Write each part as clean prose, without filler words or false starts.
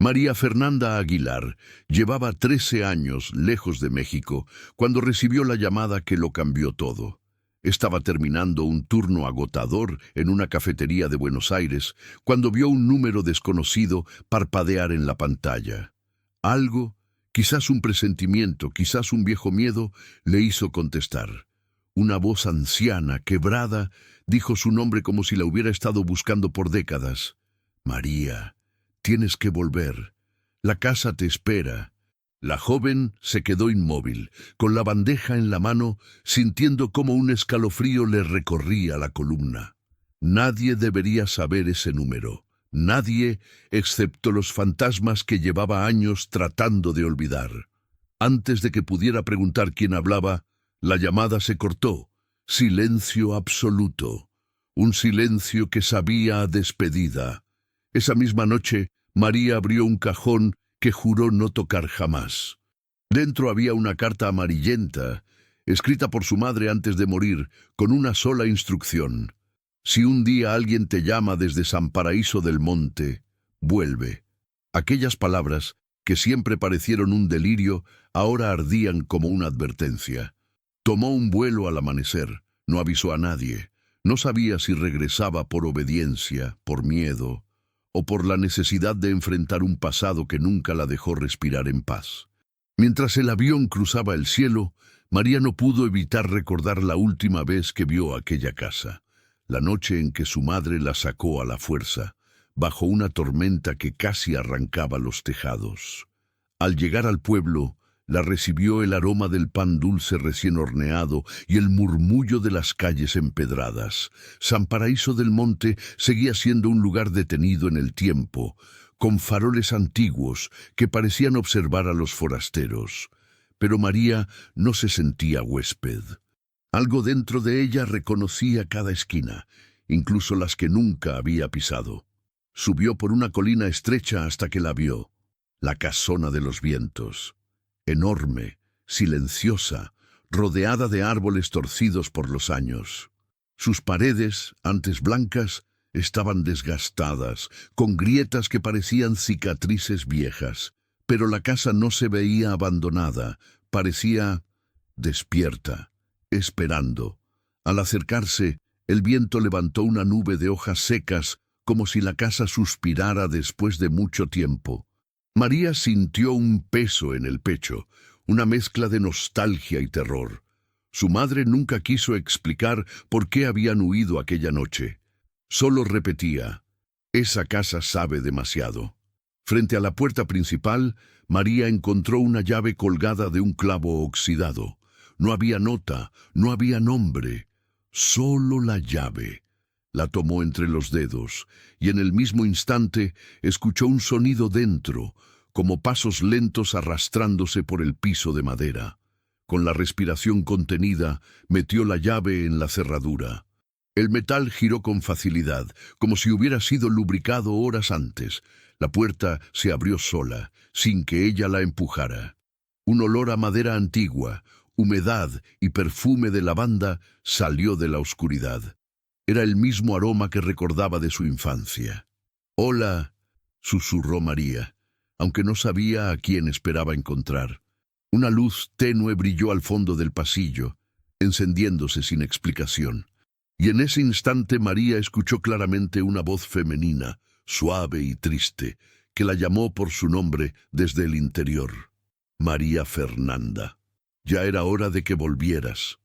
María Fernanda Aguilar llevaba 13 años lejos de México cuando recibió la llamada que lo cambió todo. Estaba terminando un turno agotador en una cafetería de Buenos Aires cuando vio un número desconocido parpadear en la pantalla. Algo, quizás un presentimiento, quizás un viejo miedo, le hizo contestar. Una voz anciana, quebrada, dijo su nombre como si la hubiera estado buscando por décadas. María, tienes que volver. La casa te espera. La joven se quedó inmóvil, con la bandeja en la mano, sintiendo cómo un escalofrío le recorría la columna. Nadie debería saber ese número. Nadie, excepto los fantasmas que llevaba años tratando de olvidar. Antes de que pudiera preguntar quién hablaba, la llamada se cortó. Silencio absoluto. Un silencio que sabía a despedida. Esa misma noche, María abrió un cajón que juró no tocar jamás. Dentro había una carta amarillenta, escrita por su madre antes de morir, con una sola instrucción. Si un día alguien te llama desde San Paraíso del Monte, vuelve. Aquellas palabras, que siempre parecieron un delirio, ahora ardían como una advertencia. Tomó un vuelo al amanecer, no avisó a nadie. No sabía si regresaba por obediencia, por miedo, o por la necesidad de enfrentar un pasado que nunca la dejó respirar en paz. Mientras el avión cruzaba el cielo, María no pudo evitar recordar la última vez que vio aquella casa, la noche en que su madre la sacó a la fuerza, bajo una tormenta que casi arrancaba los tejados. Al llegar al pueblo, la recibió el aroma del pan dulce recién horneado y el murmullo de las calles empedradas. San Paraíso del Monte seguía siendo un lugar detenido en el tiempo, con faroles antiguos que parecían observar a los forasteros. Pero María no se sentía huésped. Algo dentro de ella reconocía cada esquina, incluso las que nunca había pisado. Subió por una colina estrecha hasta que la vio, la casona de los vientos. Enorme, silenciosa, rodeada de árboles torcidos por los años. Sus paredes, antes blancas, estaban desgastadas, con grietas que parecían cicatrices viejas. Pero la casa no se veía abandonada, parecía despierta, esperando. Al acercarse, el viento levantó una nube de hojas secas, como si la casa suspirara después de mucho tiempo. María sintió un peso en el pecho, una mezcla de nostalgia y terror. Su madre nunca quiso explicar por qué habían huido aquella noche. Solo repetía, esa casa sabe demasiado. Frente a la puerta principal, María encontró una llave colgada de un clavo oxidado. No había nota, no había nombre, solo la llave. La tomó entre los dedos, y en el mismo instante escuchó un sonido dentro, como pasos lentos arrastrándose por el piso de madera. Con la respiración contenida, metió la llave en la cerradura. El metal giró con facilidad, como si hubiera sido lubricado horas antes. La puerta se abrió sola, sin que ella la empujara. Un olor a madera antigua, humedad y perfume de lavanda salió de la oscuridad. Era el mismo aroma que recordaba de su infancia. «Hola», susurró María, aunque no sabía a quién esperaba encontrar. Una luz tenue brilló al fondo del pasillo, encendiéndose sin explicación. Y en ese instante María escuchó claramente una voz femenina, suave y triste, que la llamó por su nombre desde el interior. María Fernanda. Ya era hora de que volvieras.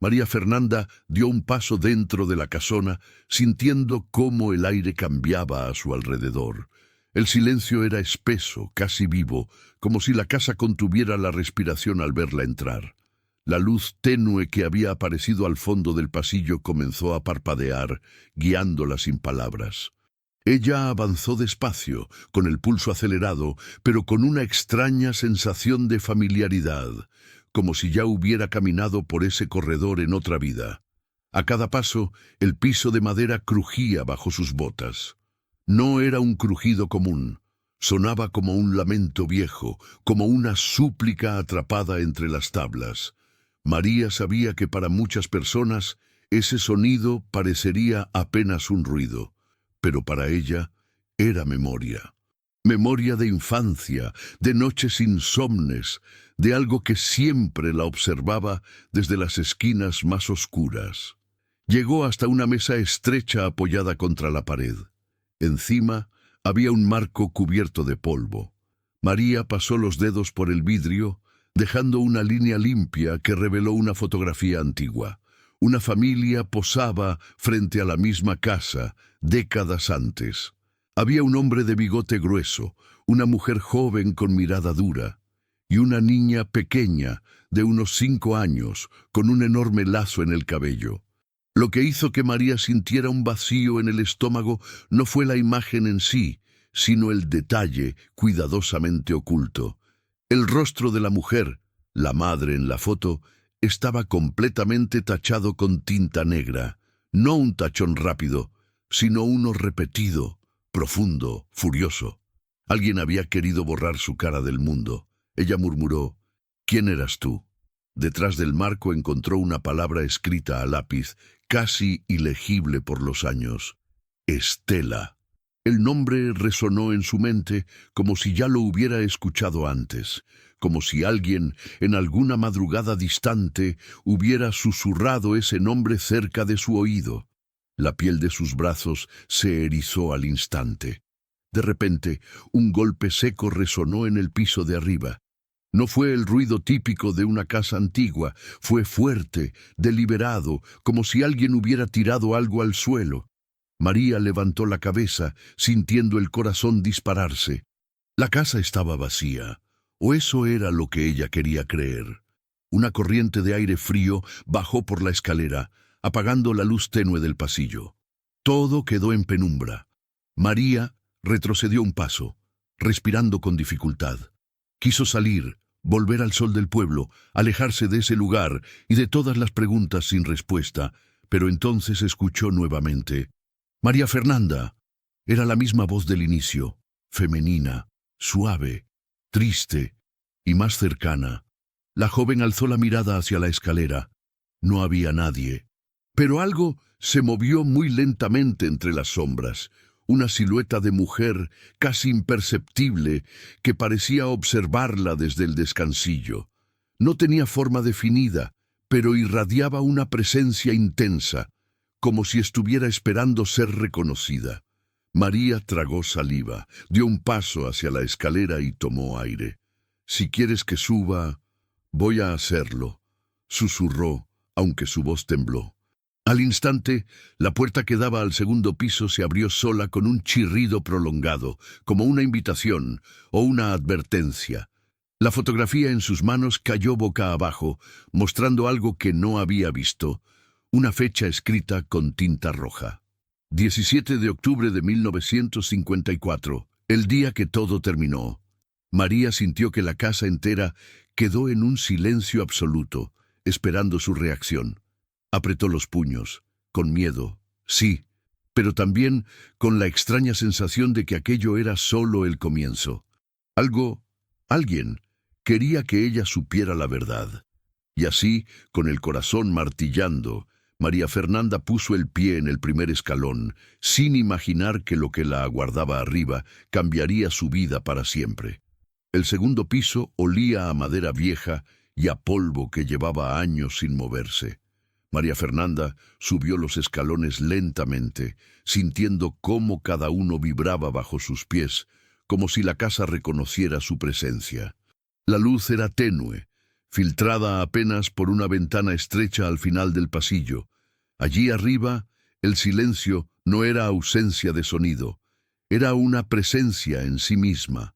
María Fernanda dio un paso dentro de la casona, sintiendo cómo el aire cambiaba a su alrededor. El silencio era espeso, casi vivo, como si la casa contuviera la respiración al verla entrar. La luz tenue que había aparecido al fondo del pasillo comenzó a parpadear, guiándola sin palabras. Ella avanzó despacio, con el pulso acelerado, pero con una extraña sensación de familiaridad, como si ya hubiera caminado por ese corredor en otra vida. A cada paso, el piso de madera crujía bajo sus botas. No era un crujido común. Sonaba como un lamento viejo, como una súplica atrapada entre las tablas. María sabía que para muchas personas ese sonido parecería apenas un ruido, pero para ella era memoria. Memoria de infancia, de noches insomnes, de algo que siempre la observaba desde las esquinas más oscuras. Llegó hasta una mesa estrecha apoyada contra la pared. Encima había un marco cubierto de polvo. María pasó los dedos por el vidrio, dejando una línea limpia que reveló una fotografía antigua. Una familia posaba frente a la misma casa, décadas antes. Había un hombre de bigote grueso, una mujer joven con mirada dura, y una niña pequeña, de unos 5 años, con un enorme lazo en el cabello. Lo que hizo que María sintiera un vacío en el estómago no fue la imagen en sí, sino el detalle cuidadosamente oculto. El rostro de la mujer, la madre en la foto, estaba completamente tachado con tinta negra, no un tachón rápido, sino uno repetido, profundo, furioso. Alguien había querido borrar su cara del mundo. Ella murmuró: «¿Quién eras tú?». Detrás del marco encontró una palabra escrita a lápiz, casi ilegible por los años: Estela. El nombre resonó en su mente como si ya lo hubiera escuchado antes, como si alguien, en alguna madrugada distante, hubiera susurrado ese nombre cerca de su oído. La piel de sus brazos se erizó al instante. De repente, un golpe seco resonó en el piso de arriba. No fue el ruido típico de una casa antigua, fue fuerte, deliberado, como si alguien hubiera tirado algo al suelo. María levantó la cabeza, sintiendo el corazón dispararse. La casa estaba vacía, o eso era lo que ella quería creer. Una corriente de aire frío bajó por la escalera, apagando la luz tenue del pasillo. Todo quedó en penumbra. María retrocedió un paso, respirando con dificultad. Quiso salir, volver al sol del pueblo, alejarse de ese lugar y de todas las preguntas sin respuesta, pero entonces escuchó nuevamente: «María Fernanda». Era la misma voz del inicio, femenina, suave, triste y más cercana. La joven alzó la mirada hacia la escalera. No había nadie. Pero algo se movió muy lentamente entre las sombras. Una silueta de mujer casi imperceptible que parecía observarla desde el descansillo. No tenía forma definida, pero irradiaba una presencia intensa, como si estuviera esperando ser reconocida. María tragó saliva, dio un paso hacia la escalera y tomó aire. «Si quieres que suba, voy a hacerlo», susurró, aunque su voz tembló. Al instante, la puerta que daba al segundo piso se abrió sola con un chirrido prolongado, como una invitación o una advertencia. La fotografía en sus manos cayó boca abajo, mostrando algo que no había visto: una fecha escrita con tinta roja. 17 de octubre de 1954, el día que todo terminó. María sintió que la casa entera quedó en un silencio absoluto, esperando su reacción. Apretó los puños, con miedo, sí, pero también con la extraña sensación de que aquello era solo el comienzo. Alguien, quería que ella supiera la verdad. Y así, con el corazón martillando, María Fernanda puso el pie en el primer escalón, sin imaginar que lo que la aguardaba arriba cambiaría su vida para siempre. El segundo piso olía a madera vieja y a polvo que llevaba años sin moverse. María Fernanda subió los escalones lentamente, sintiendo cómo cada uno vibraba bajo sus pies, como si la casa reconociera su presencia. La luz era tenue, filtrada apenas por una ventana estrecha al final del pasillo. Allí arriba, el silencio no era ausencia de sonido, era una presencia en sí misma,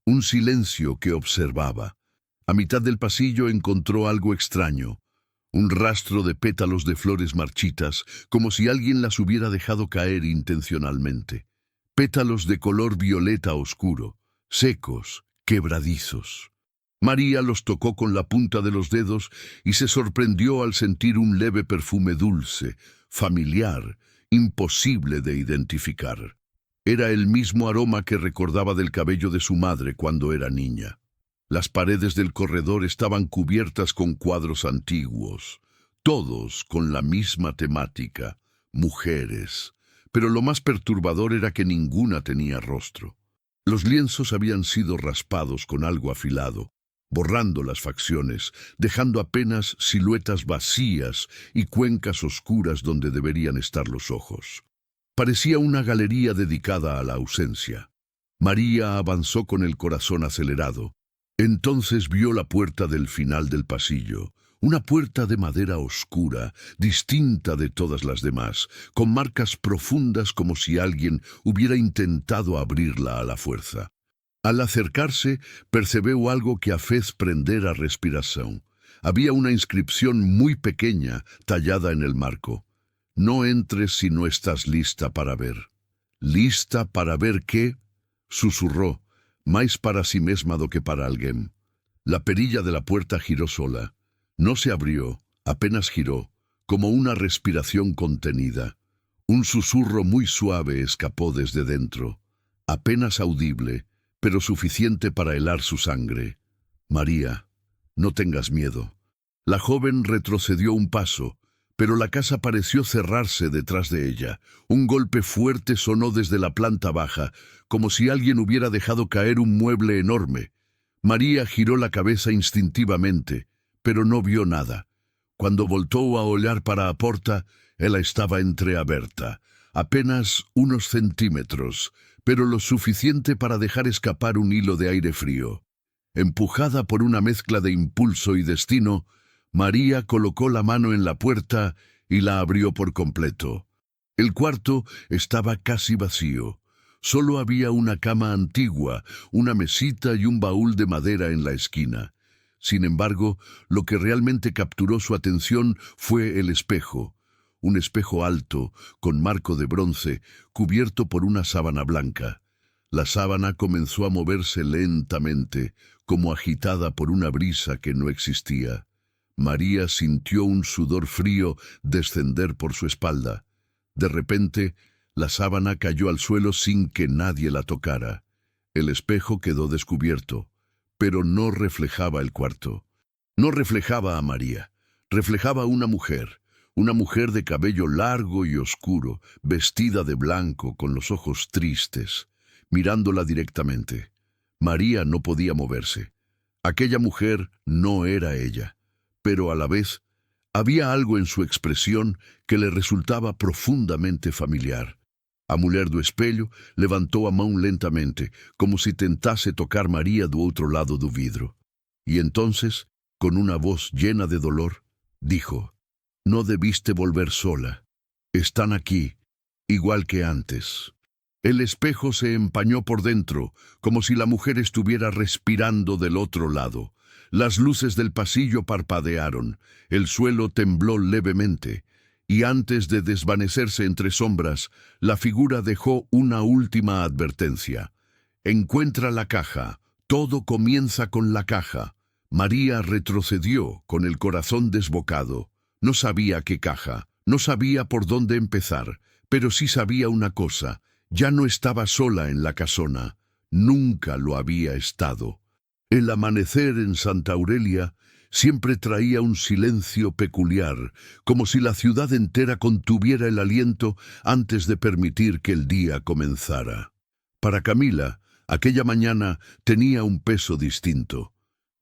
un silencio que observaba. A mitad del pasillo encontró algo extraño. Un rastro de pétalos de flores marchitas, como si alguien las hubiera dejado caer intencionalmente. Pétalos de color violeta oscuro, secos, quebradizos. María los tocó con la punta de los dedos y se sorprendió al sentir un leve perfume dulce, familiar, imposible de identificar. Era el mismo aroma que recordaba del cabello de su madre cuando era niña. Las paredes del corredor estaban cubiertas con cuadros antiguos, todos con la misma temática: mujeres, pero lo más perturbador era que ninguna tenía rostro. Los lienzos habían sido raspados con algo afilado, borrando las facciones, dejando apenas siluetas vacías y cuencas oscuras donde deberían estar los ojos. Parecía una galería dedicada a la ausencia. María avanzó con el corazón acelerado. Entonces vio la puerta del final del pasillo, una puerta de madera oscura, distinta de todas las demás, con marcas profundas como si alguien hubiera intentado abrirla a la fuerza. Al acercarse, percebió algo que a fez prender a respiración. Había una inscripción muy pequeña tallada en el marco. No entres si no estás lista para ver. ¿Lista para ver qué? Susurró, más para sí misma do que para alguien. La perilla de la puerta giró sola. No se abrió, apenas giró, como una respiración contenida. Un susurro muy suave escapó desde dentro, apenas audible, pero suficiente para helar su sangre. María, no tengas miedo. La joven retrocedió un paso, pero la casa pareció cerrarse detrás de ella. Un golpe fuerte sonó desde la planta baja, como si alguien hubiera dejado caer un mueble enorme. María giró la cabeza instintivamente, pero no vio nada. Cuando voltó a olhar para a porta, ella estaba entreaberta, apenas unos centímetros, pero lo suficiente para dejar escapar un hilo de aire frío. Empujada por una mezcla de impulso y destino, María colocó la mano en la puerta y la abrió por completo. El cuarto estaba casi vacío. Solo había una cama antigua, una mesita y un baúl de madera en la esquina. Sin embargo, lo que realmente capturó su atención fue el espejo. Un espejo alto, con marco de bronce, cubierto por una sábana blanca. La sábana comenzó a moverse lentamente, como agitada por una brisa que no existía. María sintió un sudor frío descender por su espalda. De repente, la sábana cayó al suelo sin que nadie la tocara. El espejo quedó descubierto, pero no reflejaba el cuarto. No reflejaba a María, reflejaba a una mujer de cabello largo y oscuro, vestida de blanco, con los ojos tristes, mirándola directamente. María no podía moverse. Aquella mujer no era ella, pero a la vez había algo en su expresión que le resultaba profundamente familiar. A mulher do espelho levantou a mão lentamente, como si tentase tocar María do outro lado do vidro. Y entonces, con una voz llena de dolor, dijo: «No debiste volver sola. Están aquí, igual que antes». El espejo se empañó por dentro, como si la mujer estuviera respirando del otro lado. Las luces del pasillo parpadearon, el suelo tembló levemente, y antes de desvanecerse entre sombras, la figura dejó una última advertencia. «Encuentra la caja, todo comienza con la caja». María retrocedió con el corazón desbocado. No sabía qué caja, no sabía por dónde empezar, pero sí sabía una cosa: ya no estaba sola en la casona, nunca lo había estado. El amanecer en Santa Aurelia siempre traía un silencio peculiar, como si la ciudad entera contuviera el aliento antes de permitir que el día comenzara. Para Camila, aquella mañana tenía un peso distinto.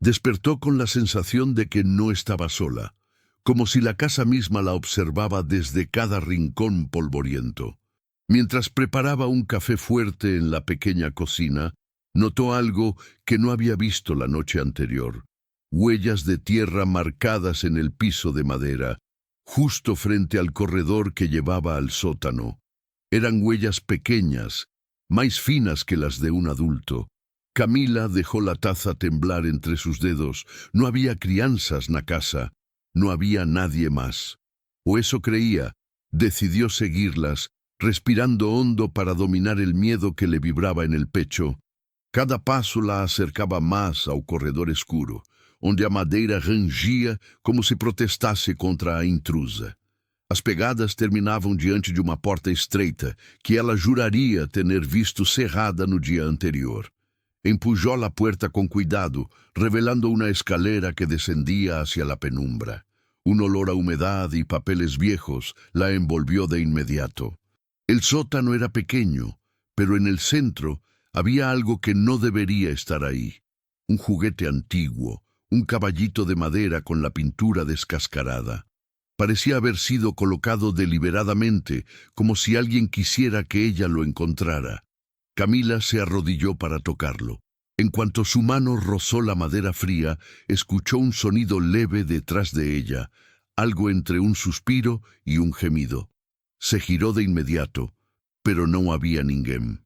Despertó con la sensación de que no estaba sola, como si la casa misma la observaba desde cada rincón polvoriento. Mientras preparaba un café fuerte en la pequeña cocina, notó algo que no había visto la noche anterior: huellas de tierra marcadas en el piso de madera, justo frente al corredor que llevaba al sótano. Eran huellas pequeñas, más finas que las de un adulto. Camila dejó la taza temblar entre sus dedos. No había crianzas na casa, no había nadie más. O eso creía. Decidió seguirlas, respirando hondo para dominar el miedo que le vibraba en el pecho. Cada paso la acercaba más ao corredor escuro, onde a madeira rangia como se protestasse contra a intrusa. As pegadas terminavam diante de uma porta estreita que ela juraria ter visto cerrada no dia anterior. Empujó la puerta con cuidado, revelando una escalera que descendía hacia la penumbra. Un olor a humedad y papeles viejos la envolvió de inmediato. El sótano era pequeño, pero en el centro Había algo que no debería estar ahí. Un juguete antiguo, un caballito de madera con la pintura descascarada. Parecía haber sido colocado deliberadamente, como si alguien quisiera que ella lo encontrara. Camila se arrodilló para tocarlo. En cuanto su mano rozó la madera fría, escuchó un sonido leve detrás de ella, algo entre un suspiro y un gemido. Se giró de inmediato, pero não havia ninguém.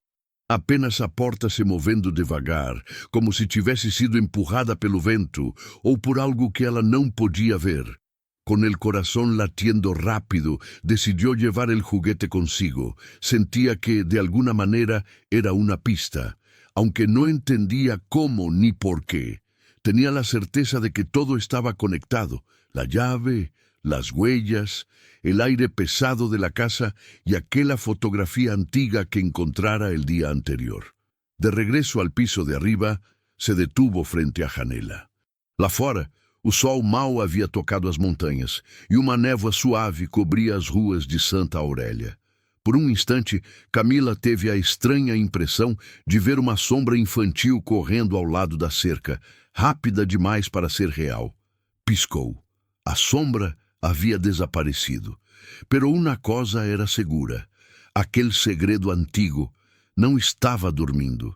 Apenas a porta se movendo devagar, como se tivesse sido empurrada pelo vento ou por algo que ela não podia ver. Con el corazón latiendo rápido, decidió llevar el juguete consigo. Sentía que, de alguna manera, era una pista, aunque no entendía cómo ni por qué. Tenía la certeza de que todo estaba conectado: la llave, las huellas, el aire pesado de la casa y aquella fotografía antigua que encontrara el día anterior. De regreso al piso de arriba, se detuvo frente a Janela. Lá fora, o sol mal havia tocado as montanhas e uma névoa suave cobria as ruas de Santa Aurélia. Por um instante, Camila teve a estranha impressão de ver uma sombra infantil correndo ao lado da cerca, rápida demais para ser real. Piscou. A sombra havia desaparecido. Pero uma coisa era segura: aquele segredo antigo não estava dormindo,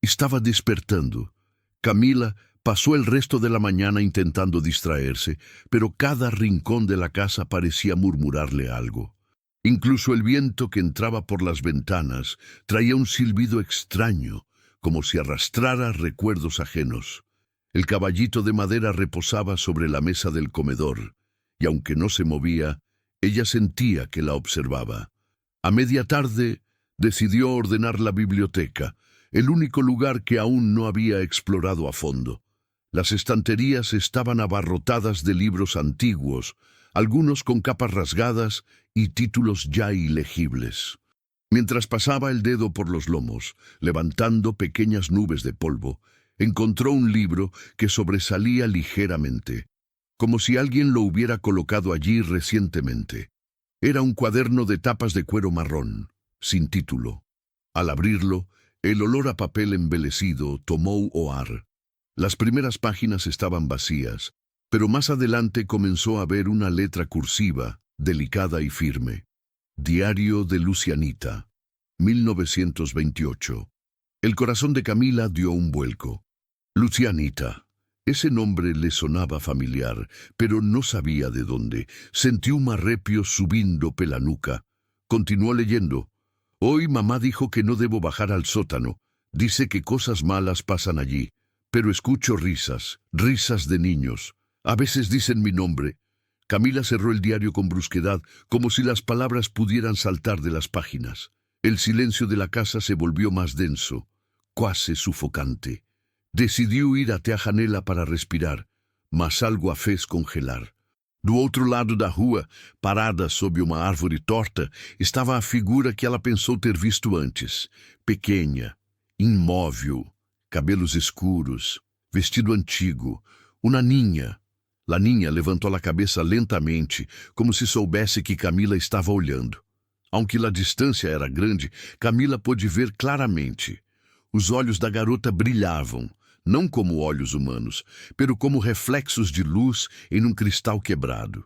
estava despertando. Camila pasó el resto de la mañana intentando distraerse, pero cada rincón de la casa parecía murmurarle algo. Incluso el viento que entraba por las ventanas traía un silbido extraño, como si arrastrara recuerdos ajenos. El caballito de madera reposaba sobre la mesa del comedor, y aunque no se movía, ella sentía que la observaba. A media tarde decidió ordenar la biblioteca, el único lugar que aún no había explorado a fondo. Las estanterías estaban abarrotadas de libros antiguos, algunos con capas rasgadas y títulos ya ilegibles. Mientras pasaba el dedo por los lomos, levantando pequeñas nubes de polvo, encontró un libro que sobresalía ligeramente, como si alguien lo hubiera colocado allí recientemente. Era un cuaderno de tapas de cuero marrón, sin título. Al abrirlo, el olor a papel envelhecido tomó o ar. Las primeras páginas estaban vacías, pero más adelante comenzó a ver una letra cursiva, delicada y firme. Diario de Lucianita, 1928. El corazón de Camila dio un vuelco. Lucianita. Ese nombre le sonaba familiar, pero no sabía de dónde. Sentí un arrepio subindo pela nuca. Continuó leyendo. Hoy mamá dijo que no debo bajar al sótano. Dice que cosas malas pasan allí. Pero escucho risas, risas de niños. A veces dicen mi nombre. Camila cerró el diario con brusquedad, como si las palabras pudieran saltar de las páginas. El silencio de la casa se volvió más denso, cuasi sufocante. Decidiu ir até a janela para respirar, mas algo a fez congelar. Do outro lado da rua, parada sob uma árvore torta, estava a figura que ela pensou ter visto antes. Pequena, imóvel, cabelos escuros, vestido antigo, uma ninha. La niña levantou a cabeça lentamente, como se soubesse que Camila estava olhando. Aunque a distância era grande, Camila pôde ver claramente. Os olhos da garota brilhavam, não como olhos humanos, pero como reflexos de luz em um cristal quebrado.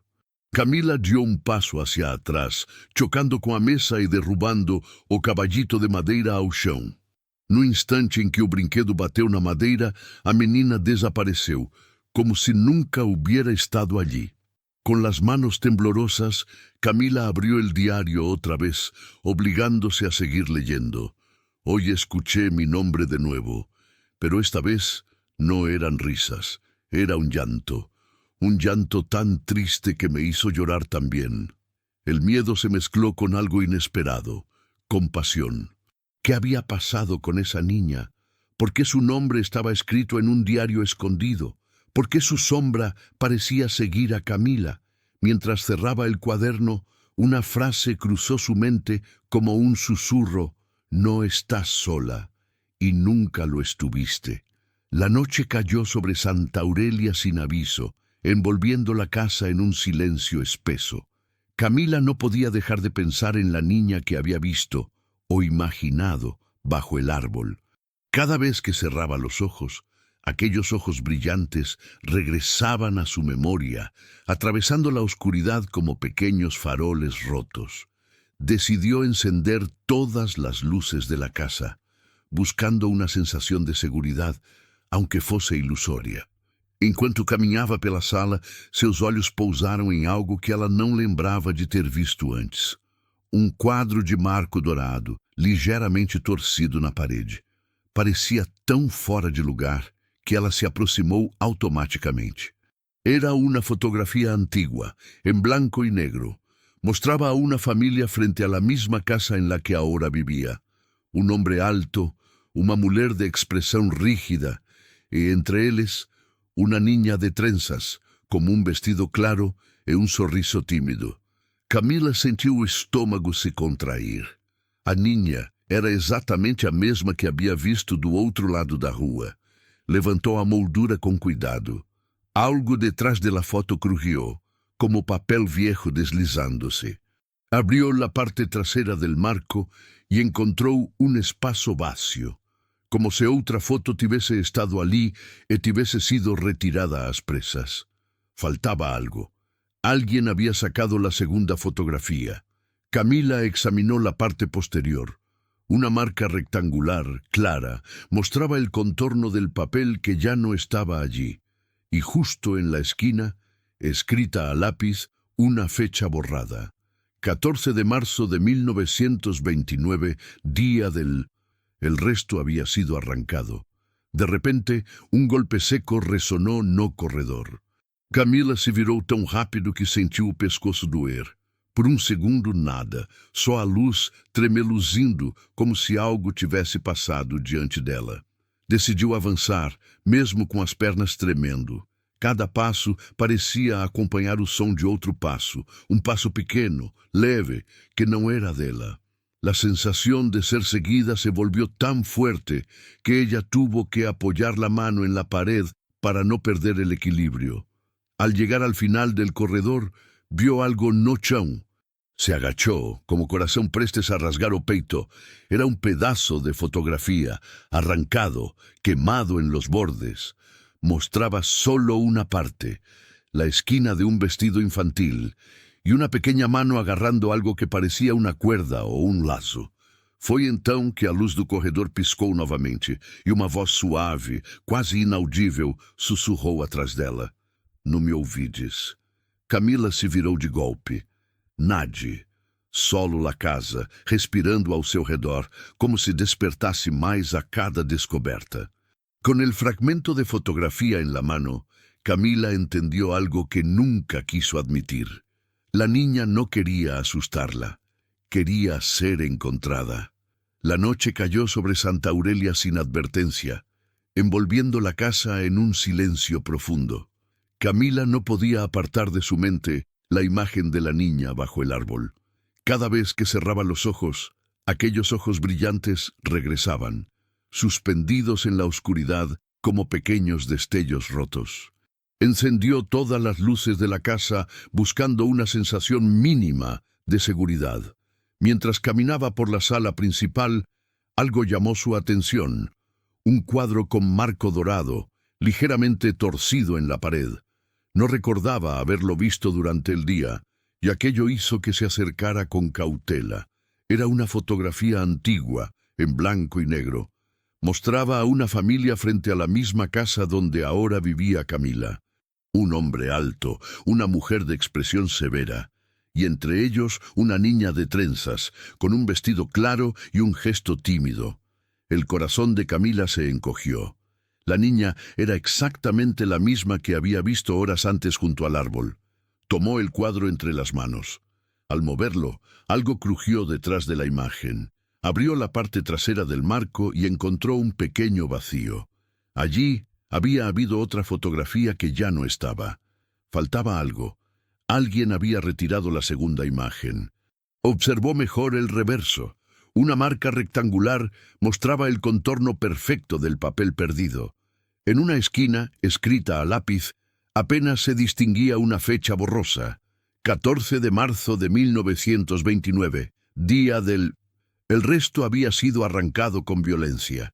Camila dio um passo hacia atrás, chocando com a mesa e derrubando o caballito de madeira ao chão. No instante em que o brinquedo bateu na madeira, a menina desapareceu, como si nunca hubiera estado allí. Con las manos temblorosas, Camila abrió el diario otra vez, obligándose a seguir leyendo. Hoy escuché mi nombre de nuevo, pero esta vez no eran risas, era un llanto tan triste que me hizo llorar también. El miedo se mezcló con algo inesperado, compasión. ¿Qué había pasado con esa niña? ¿Por qué su nombre estaba escrito en un diario escondido? ¿Por qué su sombra parecía seguir a Camila? Mientras cerraba el cuaderno, una frase cruzó su mente como un susurro: no estás sola, y nunca lo estuviste. La noche cayó sobre Santa Aurelia sin aviso, envolviendo la casa en un silencio espeso. Camila no podía dejar de pensar en la niña que había visto o imaginado bajo el árbol. Cada vez que cerraba los ojos, aquellos ojos brillantes regresaban a su memoria, atravesando la oscuridad como pequeños faroles rotos. Decidió encender todas las luces de la casa, buscando una sensación de seguridad, aunque fosse ilusoria. Enquanto caminhava pela sala, seus olhos pousaram em algo que ela não lembrava de ter visto antes. Quadro de marco dourado, ligeiramente torcido na parede. Parecia tão fora de lugar que ela se aproximou automaticamente. Era uma fotografia antigua, em blanco e negro. Mostraba a una familia frente a la misma casa en la que ahora vivía. Un hombre alto, una mujer de expresión rígida, y entre eles, una niña de trenzas, com um vestido claro e um sorriso tímido. Camila sentiu o estômago se contrair. A niña era exatamente a mesma que havia visto do outro lado da rua. Levantou a moldura com cuidado. Algo detrás de la foto crujió, como papel viejo deslizándose. Abrió la parte trasera del marco y encontró un espacio vacío, como si otra foto tivesse estado allí y tivesse sido retirada a las presas. Faltaba algo. Alguien había sacado la segunda fotografía. Camila examinó la parte posterior. Una marca rectangular, clara, mostraba el contorno del papel que ya no estaba allí, y justo en la esquina, escrita a lápiz, una fecha borrada. 14 de marzo de 1929, día del... El resto había sido arrancado. De repente, un golpe seco resonó no corredor. Camila se virou tão rápido que sentiu o pescoço doer. Por um segundo, nada, só a luz tremeluzindo como se algo tivesse passado diante dela. Decidiu avançar, mesmo com as pernas tremendo. Cada passo parecia acompanhar o som de outro passo, um passo pequeno, leve, que não era dela. La sensación de ser seguida se volvió tan fuerte que ella tuvo que apoyar la mano en la pared para no perder el equilibrio. Al llegar al final del corredor, vio algo no chão. Se agachó, como corazón prestes a rasgar o peito. Era un pedazo de fotografía, arrancado, quemado en los bordes. Mostraba solo una parte, la esquina de un vestido infantil, y una pequeña mano agarrando algo que parecía una cuerda o un lazo. Foi então que a luz do corredor piscou novamente, e uma voz suave, quase inaudível, sussurrou atrás dela. Não me ouvides. Camila se virou de golpe. Nade. Solo la casa, respirando ao seu redor, como se despertasse mais a cada descoberta. Con el fragmento de fotografía en la mano, Camila entendió algo que nunca quiso admitir. La niña no quería asustarla, quería ser encontrada. La noche cayó sobre Santa Aurelia sin advertencia, envolviendo la casa en un silencio profundo. Camila no podía apartar de su mente la imagen de la niña bajo el árbol. Cada vez que cerraba los ojos, aquellos ojos brillantes regresaban, suspendidos en la oscuridad como pequeños destellos rotos. Encendió todas las luces de la casa buscando una sensación mínima de seguridad. Mientras caminaba por la sala principal, algo llamó su atención. Un cuadro con marco dorado, ligeramente torcido en la pared. No recordaba haberlo visto durante el día, y aquello hizo que se acercara con cautela. Era una fotografía antigua, en blanco y negro. Mostraba a una familia frente a la misma casa donde ahora vivía Camila. Un hombre alto, una mujer de expresión severa, y entre ellos una niña de trenzas, con un vestido claro y un gesto tímido. El corazón de Camila se encogió. La niña era exactamente la misma que había visto horas antes junto al árbol. Tomó el cuadro entre las manos. Al moverlo, algo crujió detrás de la imagen. Abrió la parte trasera del marco y encontró un pequeño vacío. Allí había habido otra fotografía que ya no estaba. Faltaba algo. Alguien había retirado la segunda imagen. Observó mejor el reverso. Una marca rectangular mostraba el contorno perfecto del papel perdido. En una esquina, escrita a lápiz, apenas se distinguía una fecha borrosa. 14 de marzo de 1929, día del... El resto había sido arrancado con violencia.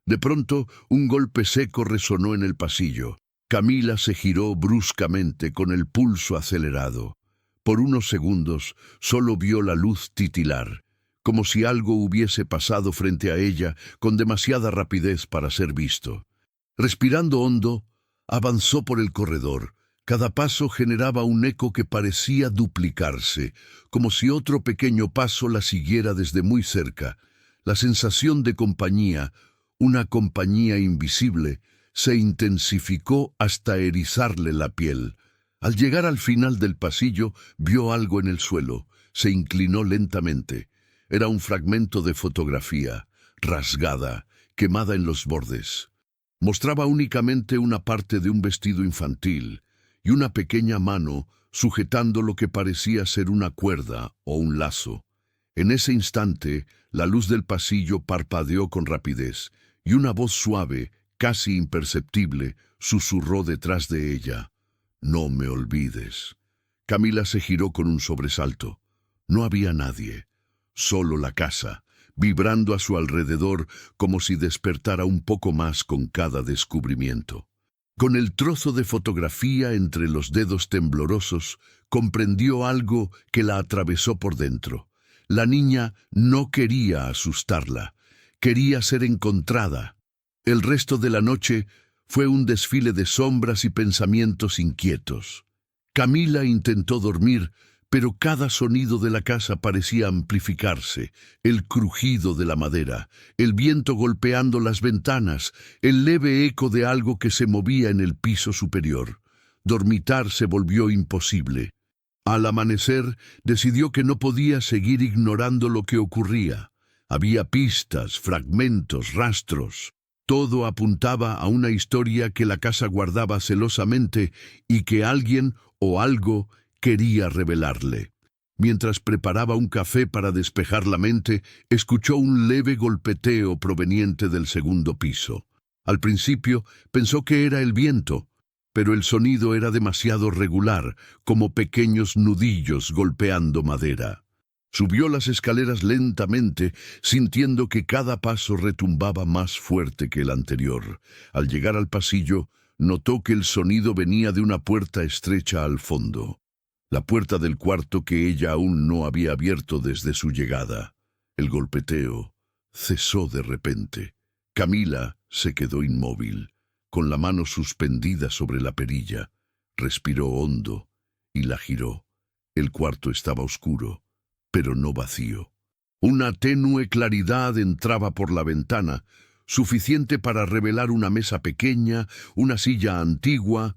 De pronto, un golpe seco resonó en el pasillo. Camila se giró bruscamente con el pulso acelerado. Por unos segundos solo vio la luz titilar, como si algo hubiese pasado frente a ella con demasiada rapidez para ser visto. Respirando hondo, avanzó por el corredor. Cada paso generaba un eco que parecía duplicarse, como si otro pequeño paso la siguiera desde muy cerca. La sensación de compañía, una compañía invisible, se intensificó hasta erizarle la piel. Al llegar al final del pasillo, vio algo en el suelo. Se inclinó lentamente. Era un fragmento de fotografía, rasgada, quemada en los bordes. Mostraba únicamente una parte de un vestido infantil y una pequeña mano sujetando lo que parecía ser una cuerda o un lazo. En ese instante, la luz del pasillo parpadeó con rapidez y una voz suave, casi imperceptible, susurró detrás de ella: «No me olvides». Camila se giró con un sobresalto. No había nadie, solo la casa, vibrando a su alrededor como si despertara un poco más con cada descubrimiento. Con el trozo de fotografía entre los dedos temblorosos, comprendió algo que la atravesó por dentro. La niña no quería asustarla, quería ser encontrada. El resto de la noche fue un desfile de sombras y pensamientos inquietos. Camila intentó dormir, pero cada sonido de la casa parecía amplificarse: el crujido de la madera, el viento golpeando las ventanas, el leve eco de algo que se movía en el piso superior. Dormitar se volvió imposible. Al amanecer, decidió que no podía seguir ignorando lo que ocurría. Había pistas, fragmentos, rastros. Todo apuntaba a una historia que la casa guardaba celosamente y que alguien o algo quería revelarle. Mientras preparaba un café para despejar la mente, escuchó un leve golpeteo proveniente del segundo piso. Al principio pensó que era el viento, pero el sonido era demasiado regular, como pequeños nudillos golpeando madera. Subió las escaleras lentamente, sintiendo que cada paso retumbaba más fuerte que el anterior. Al llegar al pasillo, notó que el sonido venía de una puerta estrecha al fondo. La puerta del cuarto que ella aún no había abierto desde su llegada. El golpeteo cesó de repente. Camila se quedó inmóvil, con la mano suspendida sobre la perilla. Respiró hondo y la giró. El cuarto estaba oscuro, pero no vacío. Una tenue claridad entraba por la ventana, suficiente para revelar una mesa pequeña, una silla antigua,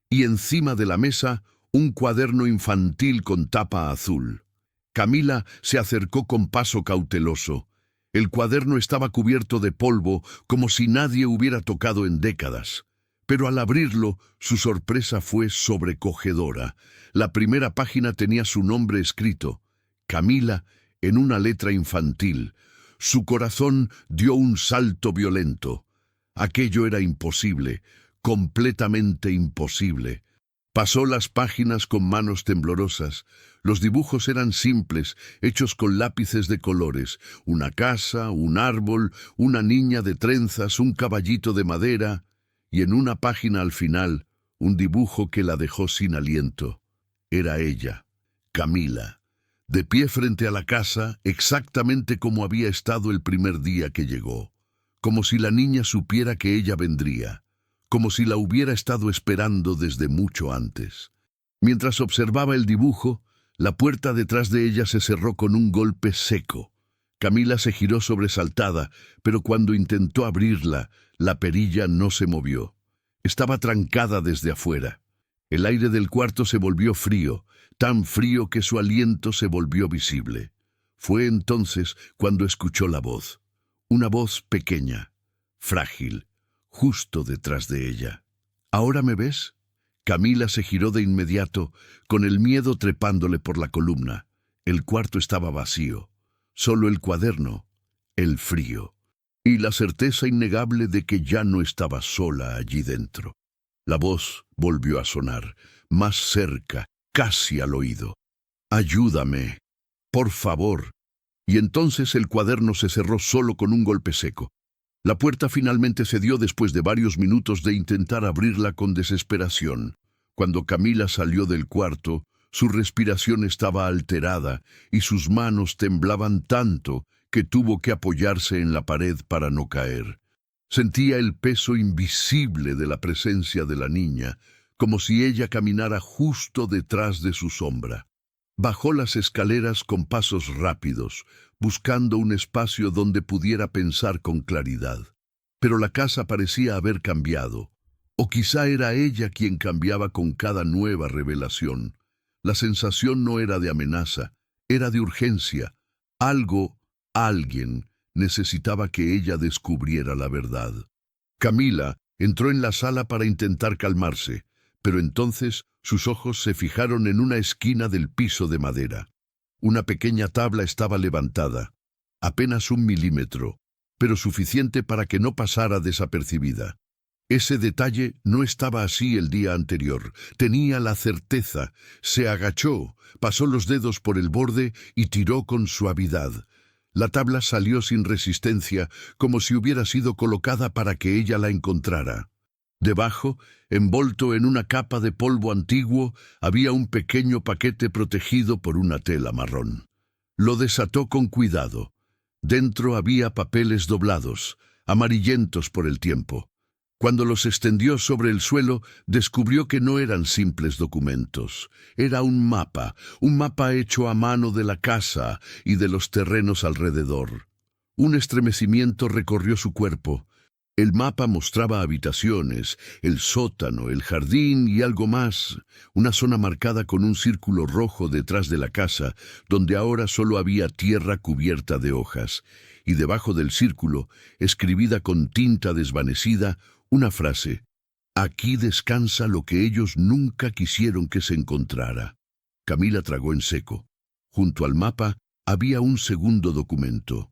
y encima de la mesa un cuaderno infantil con tapa azul. Camila se acercó con paso cauteloso. El cuaderno estaba cubierto de polvo, como si nadie hubiera tocado en décadas. Pero al abrirlo, su sorpresa fue sobrecogedora. La primera página tenía su nombre escrito: Camila, en una letra infantil. Su corazón dio un salto violento. Aquello era imposible, completamente imposible. Pasó las páginas con manos temblorosas. Los dibujos eran simples, hechos con lápices de colores: una casa, un árbol, una niña de trenzas, un caballito de madera, y en una página al final, un dibujo que la dejó sin aliento. Era ella, Camila, de pie frente a la casa, exactamente como había estado el primer día que llegó, como si la niña supiera que ella vendría, como si la hubiera estado esperando desde mucho antes. Mientras observaba el dibujo, la puerta detrás de ella se cerró con un golpe seco. Camila se giró sobresaltada, pero cuando intentó abrirla, la perilla no se movió. Estaba trancada desde afuera. El aire del cuarto se volvió frío, tan frío que su aliento se volvió visible. Fue entonces cuando escuchó la voz, una voz pequeña, frágil, justo detrás de ella. ¿Ahora me ves? Camila se giró de inmediato, con el miedo trepándole por la columna. El cuarto estaba vacío, solo el cuaderno, el frío, y la certeza innegable de que ya no estaba sola allí dentro. La voz volvió a sonar, más cerca, casi al oído. «Ayúdame, por favor». Y entonces el cuaderno se cerró solo con un golpe seco. La puerta finalmente cedió después de varios minutos de intentar abrirla con desesperación. Cuando Camila salió del cuarto, su respiración estaba alterada y sus manos temblaban tanto que tuvo que apoyarse en la pared para no caer. Sentía el peso invisible de la presencia de la niña, como si ella caminara justo detrás de su sombra. Bajó las escaleras con pasos rápidos, buscando un espacio donde pudiera pensar con claridad. Pero la casa parecía haber cambiado, o quizá era ella quien cambiaba con cada nueva revelación. La sensación no era de amenaza, era de urgencia. Alguien, necesitaba que ella descubriera la verdad. Camila entró en la sala para intentar calmarse, pero entonces sus ojos se fijaron en una esquina del piso de madera. Una pequeña tabla estaba levantada, apenas 1 milímetro, pero suficiente para que no pasara desapercibida. Ese detalle no estaba así el día anterior. Tenía la certeza. Se agachó, pasó los dedos por el borde y tiró con suavidad. La tabla salió sin resistencia, como si hubiera sido colocada para que ella la encontrara. Debajo, envolto en una capa de polvo antiguo, había un pequeño paquete protegido por una tela marrón. Lo desató con cuidado. Dentro había papeles doblados, amarillentos por el tiempo. Cuando los extendió sobre el suelo, descubrió que no eran simples documentos. Era un mapa hecho a mano de la casa y de los terrenos alrededor. Un estremecimiento recorrió su cuerpo. El mapa mostraba habitaciones, el sótano, el jardín y algo más, una zona marcada con un círculo rojo detrás de la casa, donde ahora solo había tierra cubierta de hojas, y debajo del círculo, escribida con tinta desvanecida, una frase: «Aquí descansa lo que ellos nunca quisieron que se encontrara». Camila tragó en seco. Junto al mapa había un segundo documento,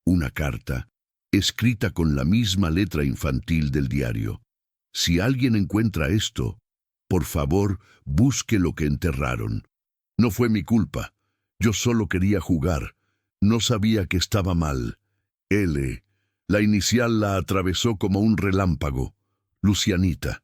una carta, escrita con la misma letra infantil del diario. «Si alguien encuentra esto, por favor, busque lo que enterraron. No fue mi culpa. Yo solo quería jugar. No sabía que estaba mal. L». La inicial la atravesó como un relámpago. Lucianita,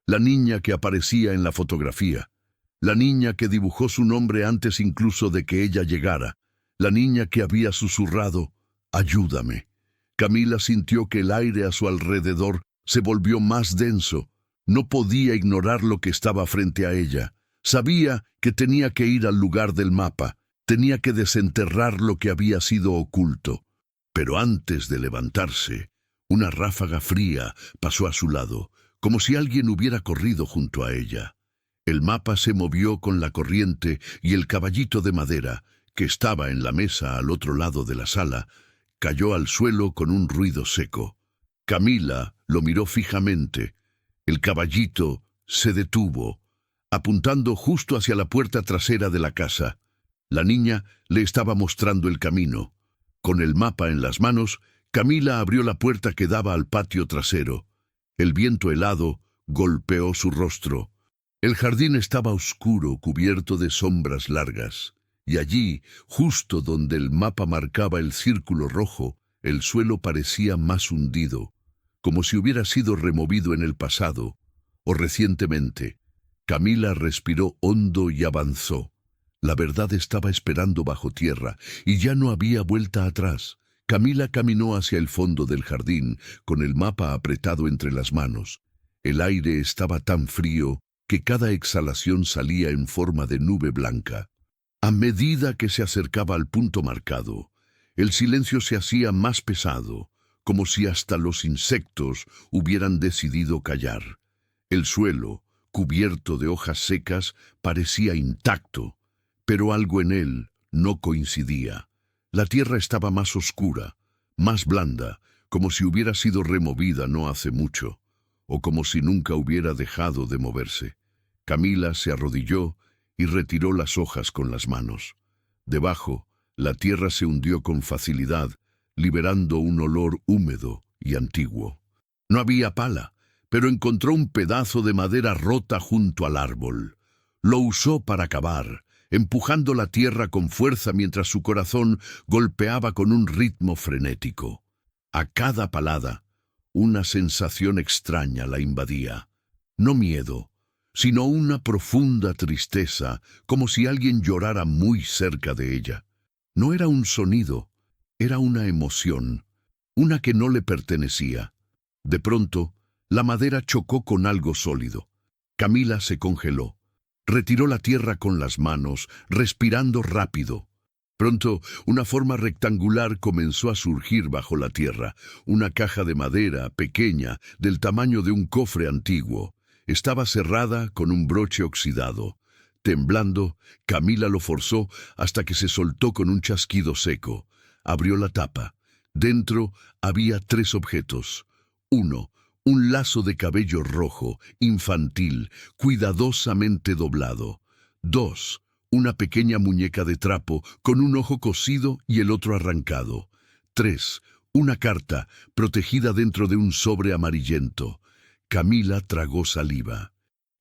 la niña que aparecía en la fotografía. La niña que dibujó su nombre antes incluso de que ella llegara. La niña que había susurrado: «Ayúdame». Camila sintió que el aire a su alrededor se volvió más denso. No podía ignorar lo que estaba frente a ella. Sabía que tenía que ir al lugar del mapa. Tenía que desenterrar lo que había sido oculto. Pero antes de levantarse, una ráfaga fría pasó a su lado, como si alguien hubiera corrido junto a ella. El mapa se movió con la corriente y el caballito de madera, que estaba en la mesa al otro lado de la sala, cayó al suelo con un ruido seco. Camila lo miró fijamente. El caballito se detuvo, apuntando justo hacia la puerta trasera de la casa. La niña le estaba mostrando el camino. Con el mapa en las manos, Camila abrió la puerta que daba al patio trasero. El viento helado golpeó su rostro. El jardín estaba oscuro, cubierto de sombras largas. Y allí, justo donde el mapa marcaba el círculo rojo, el suelo parecía más hundido, como si hubiera sido removido en el pasado o recientemente. Camila respiró hondo y avanzó. La verdad estaba esperando bajo tierra y ya no había vuelta atrás. Camila caminó hacia el fondo del jardín, con el mapa apretado entre las manos. El aire estaba tan frío que cada exhalación salía en forma de nube blanca. A medida que se acercaba al punto marcado, el silencio se hacía más pesado, como si hasta los insectos hubieran decidido callar. El suelo, cubierto de hojas secas, parecía intacto, pero algo en él no coincidía. La tierra estaba más oscura, más blanda, como si hubiera sido removida no hace mucho, o como si nunca hubiera dejado de moverse. Camila se arrodilló y retiró las hojas con las manos. Debajo, la tierra se hundió con facilidad, liberando un olor húmedo y antiguo. No había pala, pero encontró un pedazo de madera rota junto al árbol. Lo usó para cavar, empujando la tierra con fuerza mientras su corazón golpeaba con un ritmo frenético. A cada palada, Una sensación extraña la invadía. No miedo, sino una profunda tristeza, como si alguien llorara muy cerca de ella. No era un sonido, era una emoción, una que no le pertenecía. De pronto, la madera chocó con algo sólido. Camila se congeló. Retiró la tierra con las manos, respirando rápido. Pronto, una forma rectangular comenzó a surgir bajo la tierra, una caja de madera pequeña, del tamaño de un cofre antiguo. Estaba cerrada con un broche oxidado. Temblando, Camila lo forzó hasta que se soltó con un chasquido seco. Abrió la tapa. Dentro había 3 objetos. 1. Un lazo de cabello rojo, infantil, cuidadosamente doblado. 2. Una pequeña muñeca de trapo con un ojo cosido y el otro arrancado. 3. Una carta, protegida dentro de un sobre amarillento. Camila tragó saliva.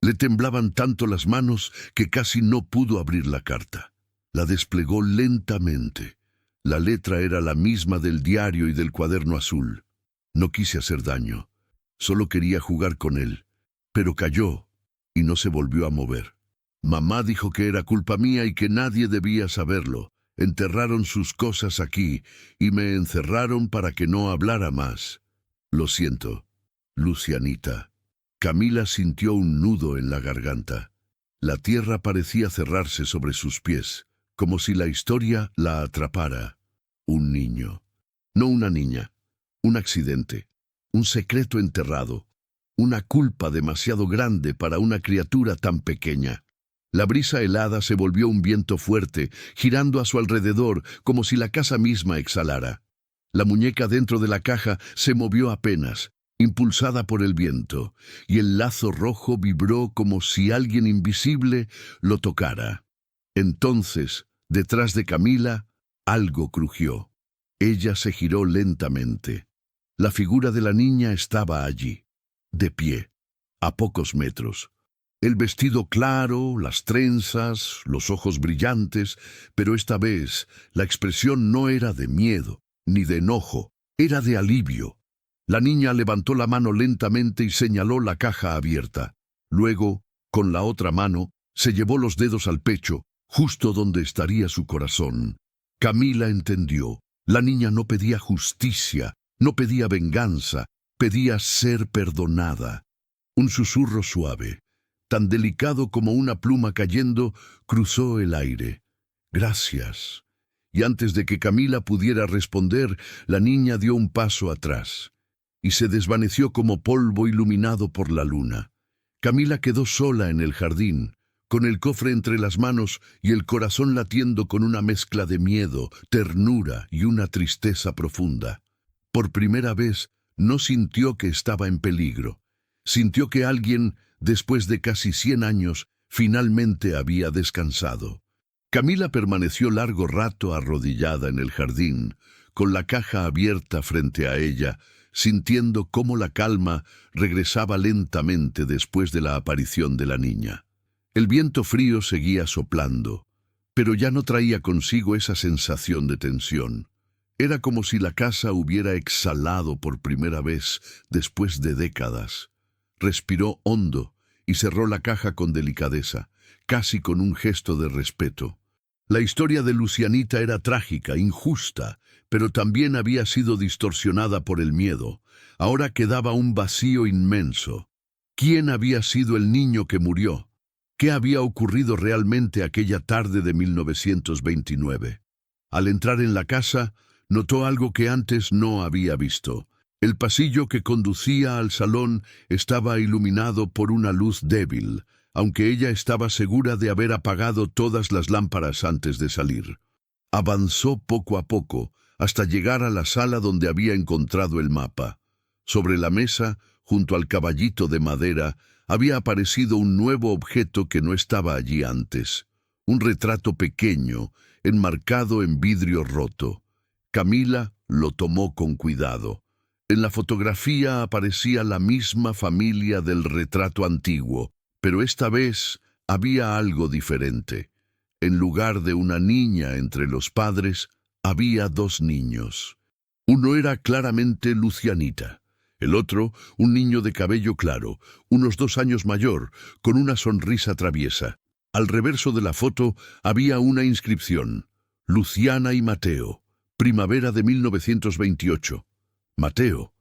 Le temblaban tanto las manos que casi no pudo abrir la carta. La desplegó lentamente. La letra era la misma del diario y del cuaderno azul. No quise hacer daño. Solo quería jugar con él. Pero cayó y no se volvió a mover. Mamá dijo que era culpa mía y que nadie debía saberlo. Enterraron sus cosas aquí y me encerraron para que no hablara más. Lo siento, Lucianita. Camila sintió un nudo en la garganta. La tierra parecía cerrarse sobre sus pies, como si la historia la atrapara. Un niño. No una niña. Un accidente. Un secreto enterrado. Una culpa demasiado grande para una criatura tan pequeña. La brisa helada se volvió un viento fuerte, girando a su alrededor como si la casa misma exhalara. La muñeca dentro de la caja se movió apenas, impulsada por el viento, y el lazo rojo vibró como si alguien invisible lo tocara. Entonces, detrás de Camila, algo crujió. Ella se giró lentamente. La figura de la niña estaba allí, de pie, a pocos metros. El vestido claro, las trenzas, los ojos brillantes, pero esta vez la expresión no era de miedo, ni de enojo, era de alivio. La niña levantó la mano lentamente y señaló la caja abierta. Luego, con la otra mano, se llevó los dedos al pecho, justo donde estaría su corazón. Camila entendió. La niña no pedía justicia, no pedía venganza, pedía ser perdonada. Un susurro suave, tan delicado como una pluma cayendo, cruzó el aire. «Gracias». Y antes de que Camila pudiera responder, la niña dio un paso atrás y se desvaneció como polvo iluminado por la luna. Camila quedó sola en el jardín, con el cofre entre las manos y el corazón latiendo con una mezcla de miedo, ternura y una tristeza profunda. Por primera vez no sintió que estaba en peligro. Sintió que alguien, después de casi 100 años, finalmente había descansado. Camila permaneció largo rato arrodillada en el jardín, con la caja abierta frente a ella, sintiendo cómo la calma regresaba lentamente después de la aparición de la niña. El viento frío seguía soplando, pero ya no traía consigo esa sensación de tensión. Era como si la casa hubiera exhalado por primera vez después de décadas. Respiró hondo y cerró la caja con delicadeza, casi con un gesto de respeto. La historia de Lucianita era trágica, injusta, pero también había sido distorsionada por el miedo. Ahora quedaba un vacío inmenso. ¿Quién había sido el niño que murió? ¿Qué había ocurrido realmente aquella tarde de 1929? Al entrar en la casa, notó algo que antes no había visto. El pasillo que conducía al salón estaba iluminado por una luz débil, aunque ella estaba segura de haber apagado todas las lámparas antes de salir. Avanzó poco a poco, hasta llegar a la sala donde había encontrado el mapa. Sobre la mesa, junto al caballito de madera, había aparecido un nuevo objeto que no estaba allí antes. Un retrato pequeño, enmarcado en vidrio roto. Camila lo tomó con cuidado. En la fotografía aparecía la misma familia del retrato antiguo, pero esta vez había algo diferente. En lugar de una niña entre los padres, había 2 niños. Uno era claramente Lucianita. El otro, un niño de cabello claro, unos 2 años mayor, con una sonrisa traviesa. Al reverso de la foto había una inscripción: Luciana y Mateo, primavera de 1928. Mateo.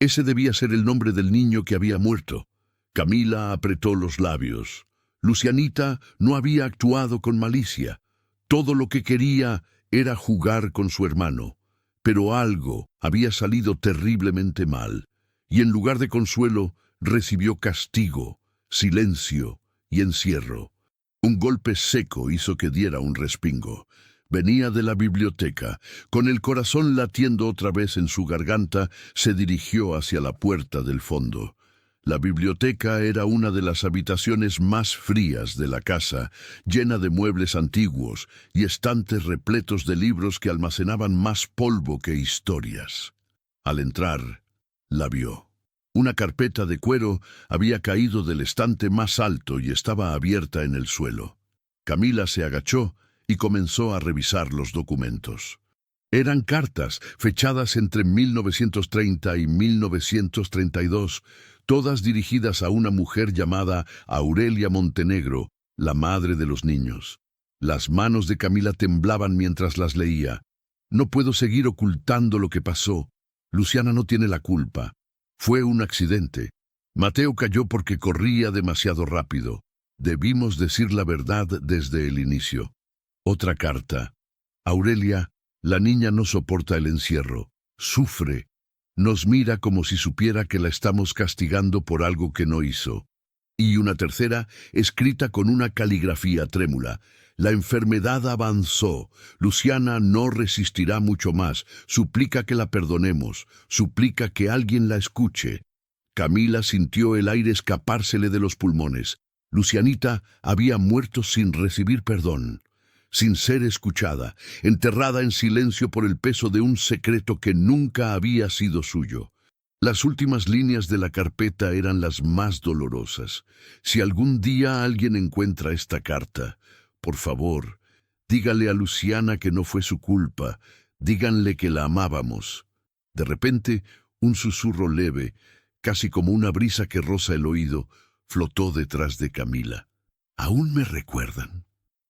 Ese debía ser el nombre del niño que había muerto. Camila apretó los labios. Lucianita no había actuado con malicia. Todo lo que quería era jugar con su hermano. Pero algo había salido terriblemente mal, y en lugar de consuelo, recibió castigo, silencio y encierro. Un golpe seco hizo que diera un respingo. Venía de la biblioteca. Con el corazón latiendo otra vez en su garganta, se dirigió hacia la puerta del fondo. La biblioteca era una de las habitaciones más frías de la casa, llena de muebles antiguos y estantes repletos de libros que almacenaban más polvo que historias. Al entrar, la vio. Una carpeta de cuero había caído del estante más alto y estaba abierta en el suelo. Camila se agachó y comenzó a revisar los documentos. Eran cartas fechadas entre 1930 y 1932, todas dirigidas a una mujer llamada Aurelia Montenegro, la madre de los niños. Las manos de Camila temblaban mientras las leía. No puedo seguir ocultando lo que pasó. Luciana no tiene la culpa. Fue un accidente. Mateo cayó porque corría demasiado rápido. Debimos decir la verdad desde el inicio. Otra carta. Aurelia, la niña no soporta el encierro. Sufre. Nos mira como si supiera que la estamos castigando por algo que no hizo. Y una tercera, escrita con una caligrafía trémula. La enfermedad avanzó. Luciana no resistirá mucho más. Suplica que la perdonemos. Suplica que alguien la escuche. Camila sintió el aire escapársele de los pulmones. Lucianita había muerto sin recibir perdón, sin ser escuchada, enterrada en silencio por el peso de un secreto que nunca había sido suyo. Las últimas líneas de la carpeta eran las más dolorosas. Si algún día alguien encuentra esta carta, por favor, dígale a Luciana que no fue su culpa, díganle que la amábamos. De repente, un susurro leve, casi como una brisa que roza el oído, flotó detrás de Camila. ¿Aún me recuerdan?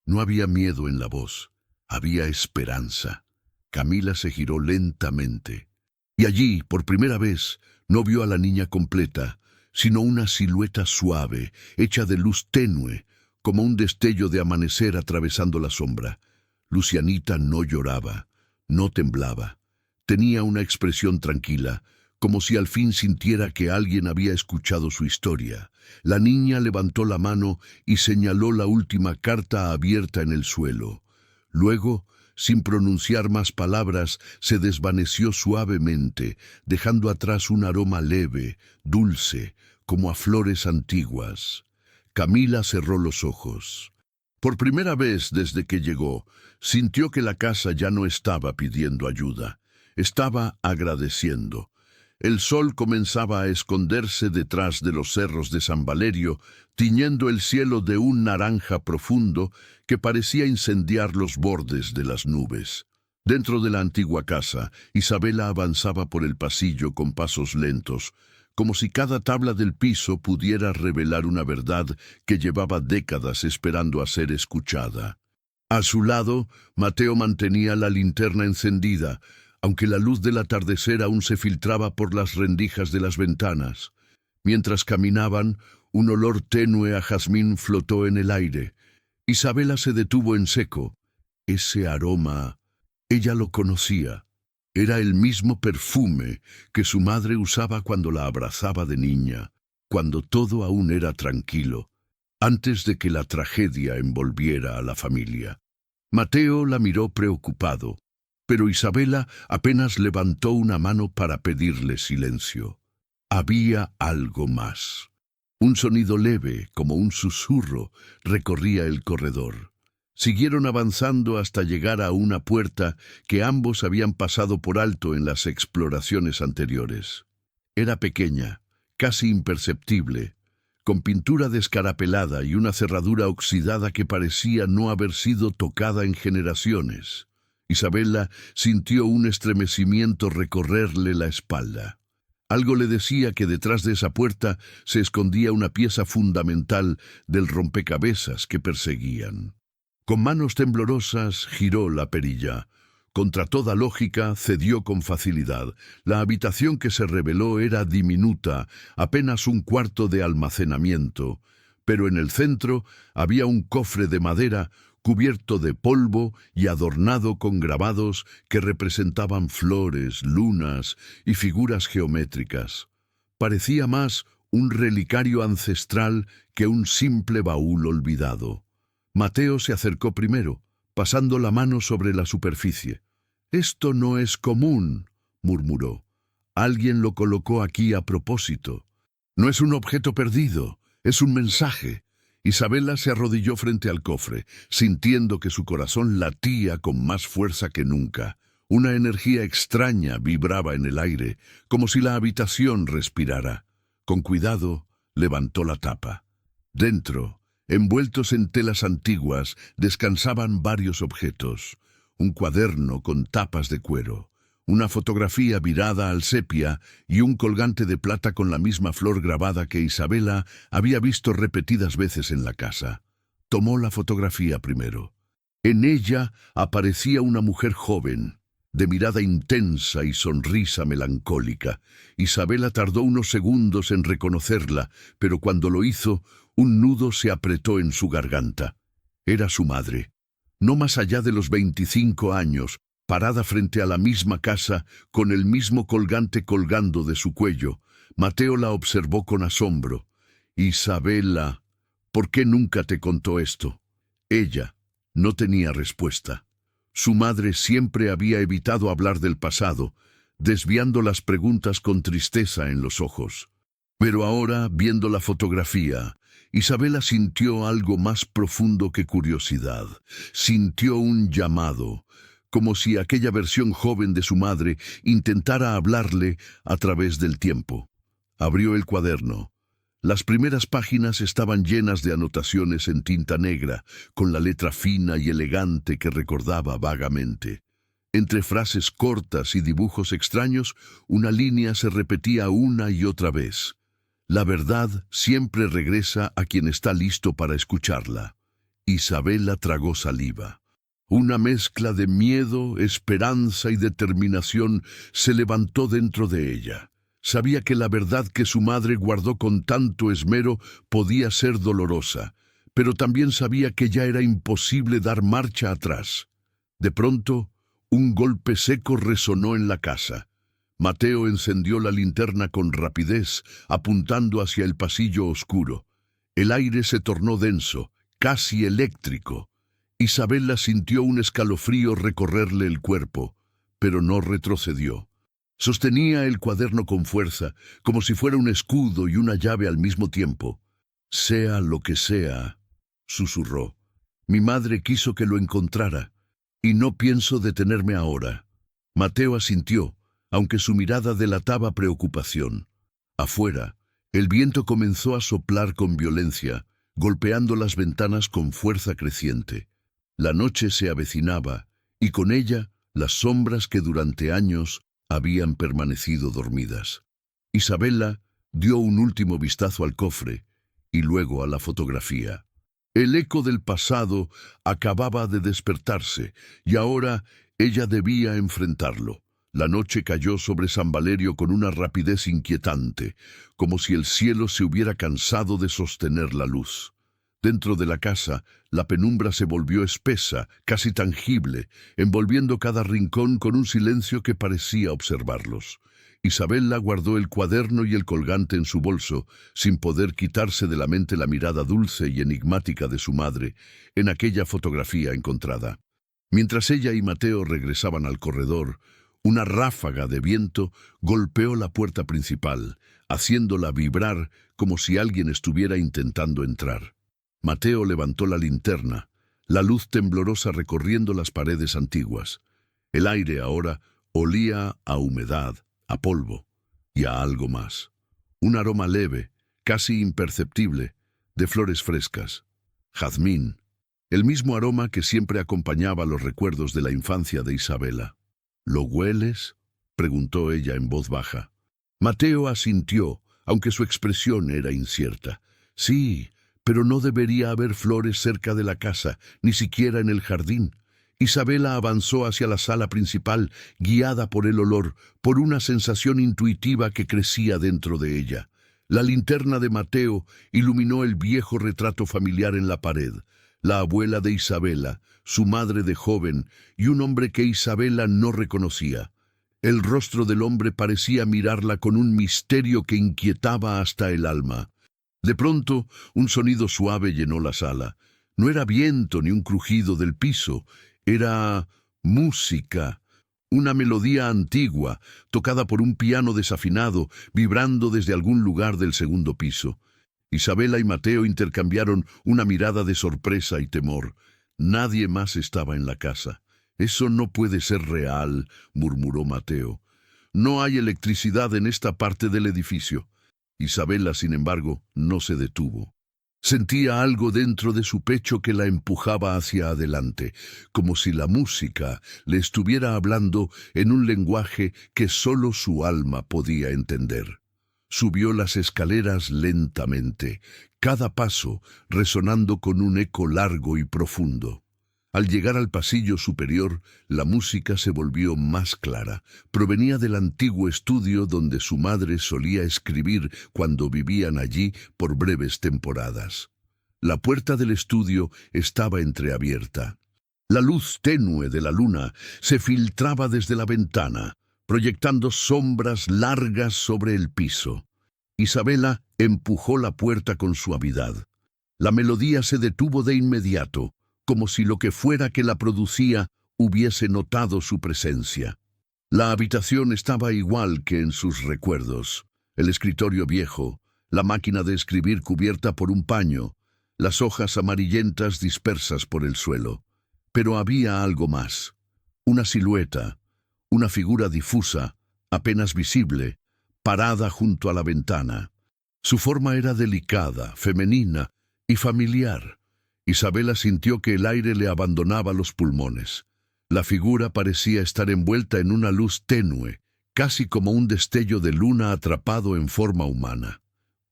No había miedo en la voz, había esperanza. Camila se giró lentamente. Y allí, por primera vez, no vio a la niña completa, sino una silueta suave, hecha de luz tenue, como un destello de amanecer atravesando la sombra. Lucianita no lloraba, no temblaba. Tenía una expresión tranquila, como si al fin sintiera que alguien había escuchado su historia. La niña levantó la mano y señaló la última carta abierta en el suelo. Luego, sin pronunciar más palabras, se desvaneció suavemente, dejando atrás un aroma leve, dulce, como a flores antiguas. Camila cerró los ojos. Por primera vez desde que llegó, sintió que la casa ya no estaba pidiendo ayuda, estaba agradeciendo. El sol comenzaba a esconderse detrás de los cerros de San Valerio, tiñendo el cielo de un naranja profundo que parecía incendiar los bordes de las nubes. Dentro de la antigua casa, Isabela avanzaba por el pasillo con pasos lentos, como si cada tabla del piso pudiera revelar una verdad que llevaba décadas esperando a ser escuchada. A su lado, Mateo mantenía la linterna encendida, aunque la luz del atardecer aún se filtraba por las rendijas de las ventanas. Mientras caminaban, un olor tenue a jazmín flotó en el aire. Isabela se detuvo en seco. Ese aroma, ella lo conocía. Era el mismo perfume que su madre usaba cuando la abrazaba de niña, cuando todo aún era tranquilo, antes de que la tragedia envolviera a la familia. Mateo la miró preocupado, pero Isabela apenas levantó una mano para pedirle silencio. Había algo más. Un sonido leve, como un susurro, recorría el corredor. Siguieron avanzando hasta llegar a una puerta que ambos habían pasado por alto en las exploraciones anteriores. Era pequeña, casi imperceptible, con pintura descarapelada y una cerradura oxidada que parecía no haber sido tocada en generaciones. Isabela sintió un estremecimiento recorrerle la espalda. Algo le decía que detrás de esa puerta se escondía una pieza fundamental del rompecabezas que perseguían. Con manos temblorosas giró la perilla. Contra toda lógica, cedió con facilidad. La habitación que se reveló era diminuta, apenas un cuarto de almacenamiento, pero en el centro había un cofre de madera cubierto de polvo y adornado con grabados que representaban flores, lunas y figuras geométricas. Parecía más un relicario ancestral que un simple baúl olvidado. Mateo se acercó primero, pasando la mano sobre la superficie. «Esto no es común», murmuró. «Alguien lo colocó aquí a propósito. No es un objeto perdido, es un mensaje». Isabela se arrodilló frente al cofre, sintiendo que su corazón latía con más fuerza que nunca. Una energía extraña vibraba en el aire, como si la habitación respirara. Con cuidado, levantó la tapa. Dentro, envueltos en telas antiguas, descansaban varios objetos. Un cuaderno con tapas de cuero, una fotografía virada al sepia y un colgante de plata con la misma flor grabada que Isabela había visto repetidas veces en la casa. Tomó la fotografía primero. En ella aparecía una mujer joven, de mirada intensa y sonrisa melancólica. Isabela tardó unos segundos en reconocerla, pero cuando lo hizo, un nudo se apretó en su garganta. Era su madre. No más allá de los 25 años, parada frente a la misma casa, con el mismo colgante colgando de su cuello. Mateo la observó con asombro. «Isabela, ¿por qué nunca te contó esto?» Ella no tenía respuesta. Su madre siempre había evitado hablar del pasado, desviando las preguntas con tristeza en los ojos. Pero ahora, viendo la fotografía, Isabela sintió algo más profundo que curiosidad. Sintió un llamado, como si aquella versión joven de su madre intentara hablarle a través del tiempo. Abrió el cuaderno. Las primeras páginas estaban llenas de anotaciones en tinta negra, con la letra fina y elegante que recordaba vagamente. Entre frases cortas y dibujos extraños, una línea se repetía una y otra vez. La verdad siempre regresa a quien está listo para escucharla. Isabela tragó saliva. Una mezcla de miedo, esperanza y determinación se levantó dentro de ella. Sabía que la verdad que su madre guardó con tanto esmero podía ser dolorosa, pero también sabía que ya era imposible dar marcha atrás. De pronto, un golpe seco resonó en la casa. Mateo encendió la linterna con rapidez, apuntando hacia el pasillo oscuro. El aire se tornó denso, casi eléctrico. Isabela sintió un escalofrío recorrerle el cuerpo, pero no retrocedió. Sostenía el cuaderno con fuerza, como si fuera un escudo y una llave al mismo tiempo. «Sea lo que sea», susurró. «Mi madre quiso que lo encontrara, y no pienso detenerme ahora». Mateo asintió, aunque su mirada delataba preocupación. Afuera, el viento comenzó a soplar con violencia, golpeando las ventanas con fuerza creciente. La noche se avecinaba, y con ella las sombras que durante años habían permanecido dormidas. Isabela dio un último vistazo al cofre y luego a la fotografía. El eco del pasado acababa de despertarse y ahora ella debía enfrentarlo. La noche cayó sobre San Valerio con una rapidez inquietante, como si el cielo se hubiera cansado de sostener la luz. Dentro de la casa, la penumbra se volvió espesa, casi tangible, envolviendo cada rincón con un silencio que parecía observarlos. Isabela guardó el cuaderno y el colgante en su bolso, sin poder quitarse de la mente la mirada dulce y enigmática de su madre en aquella fotografía encontrada. Mientras ella y Mateo regresaban al corredor, una ráfaga de viento golpeó la puerta principal, haciéndola vibrar como si alguien estuviera intentando entrar. Mateo levantó la linterna, la luz temblorosa recorriendo las paredes antiguas. El aire ahora olía a humedad, a polvo y a algo más. Un aroma leve, casi imperceptible, de flores frescas. Jazmín, el mismo aroma que siempre acompañaba los recuerdos de la infancia de Isabela. «¿Lo hueles?», preguntó ella en voz baja. Mateo asintió, aunque su expresión era incierta. Sí, pero no debería haber flores cerca de la casa, ni siquiera en el jardín. Isabela avanzó hacia la sala principal, guiada por el olor, por una sensación intuitiva que crecía dentro de ella. La linterna de Mateo iluminó el viejo retrato familiar en la pared. La abuela de Isabela, su madre de joven, y un hombre que Isabela no reconocía. El rostro del hombre parecía mirarla con un misterio que inquietaba hasta el alma. De pronto, un sonido suave llenó la sala. No era viento ni un crujido del piso, era música, una melodía antigua, tocada por un piano desafinado, vibrando desde algún lugar del segundo piso. Isabela y Mateo intercambiaron una mirada de sorpresa y temor. Nadie más estaba en la casa. «Eso no puede ser real», murmuró Mateo. «No hay electricidad en esta parte del edificio». Isabela, sin embargo, no se detuvo. Sentía algo dentro de su pecho que la empujaba hacia adelante, como si la música le estuviera hablando en un lenguaje que solo su alma podía entender. Subió las escaleras lentamente, cada paso resonando con un eco largo y profundo. Al llegar al pasillo superior, la música se volvió más clara. Provenía del antiguo estudio donde su madre solía escribir cuando vivían allí por breves temporadas. La puerta del estudio estaba entreabierta. La luz tenue de la luna se filtraba desde la ventana, proyectando sombras largas sobre el piso. Isabela empujó la puerta con suavidad. La melodía se detuvo de inmediato, como si lo que fuera que la producía hubiese notado su presencia. La habitación estaba igual que en sus recuerdos. El escritorio viejo, la máquina de escribir cubierta por un paño, las hojas amarillentas dispersas por el suelo. Pero había algo más. Una silueta, una figura difusa, apenas visible, parada junto a la ventana. Su forma era delicada, femenina y familiar. Isabela sintió que el aire le abandonaba los pulmones. La figura parecía estar envuelta en una luz tenue, casi como un destello de luna atrapado en forma humana.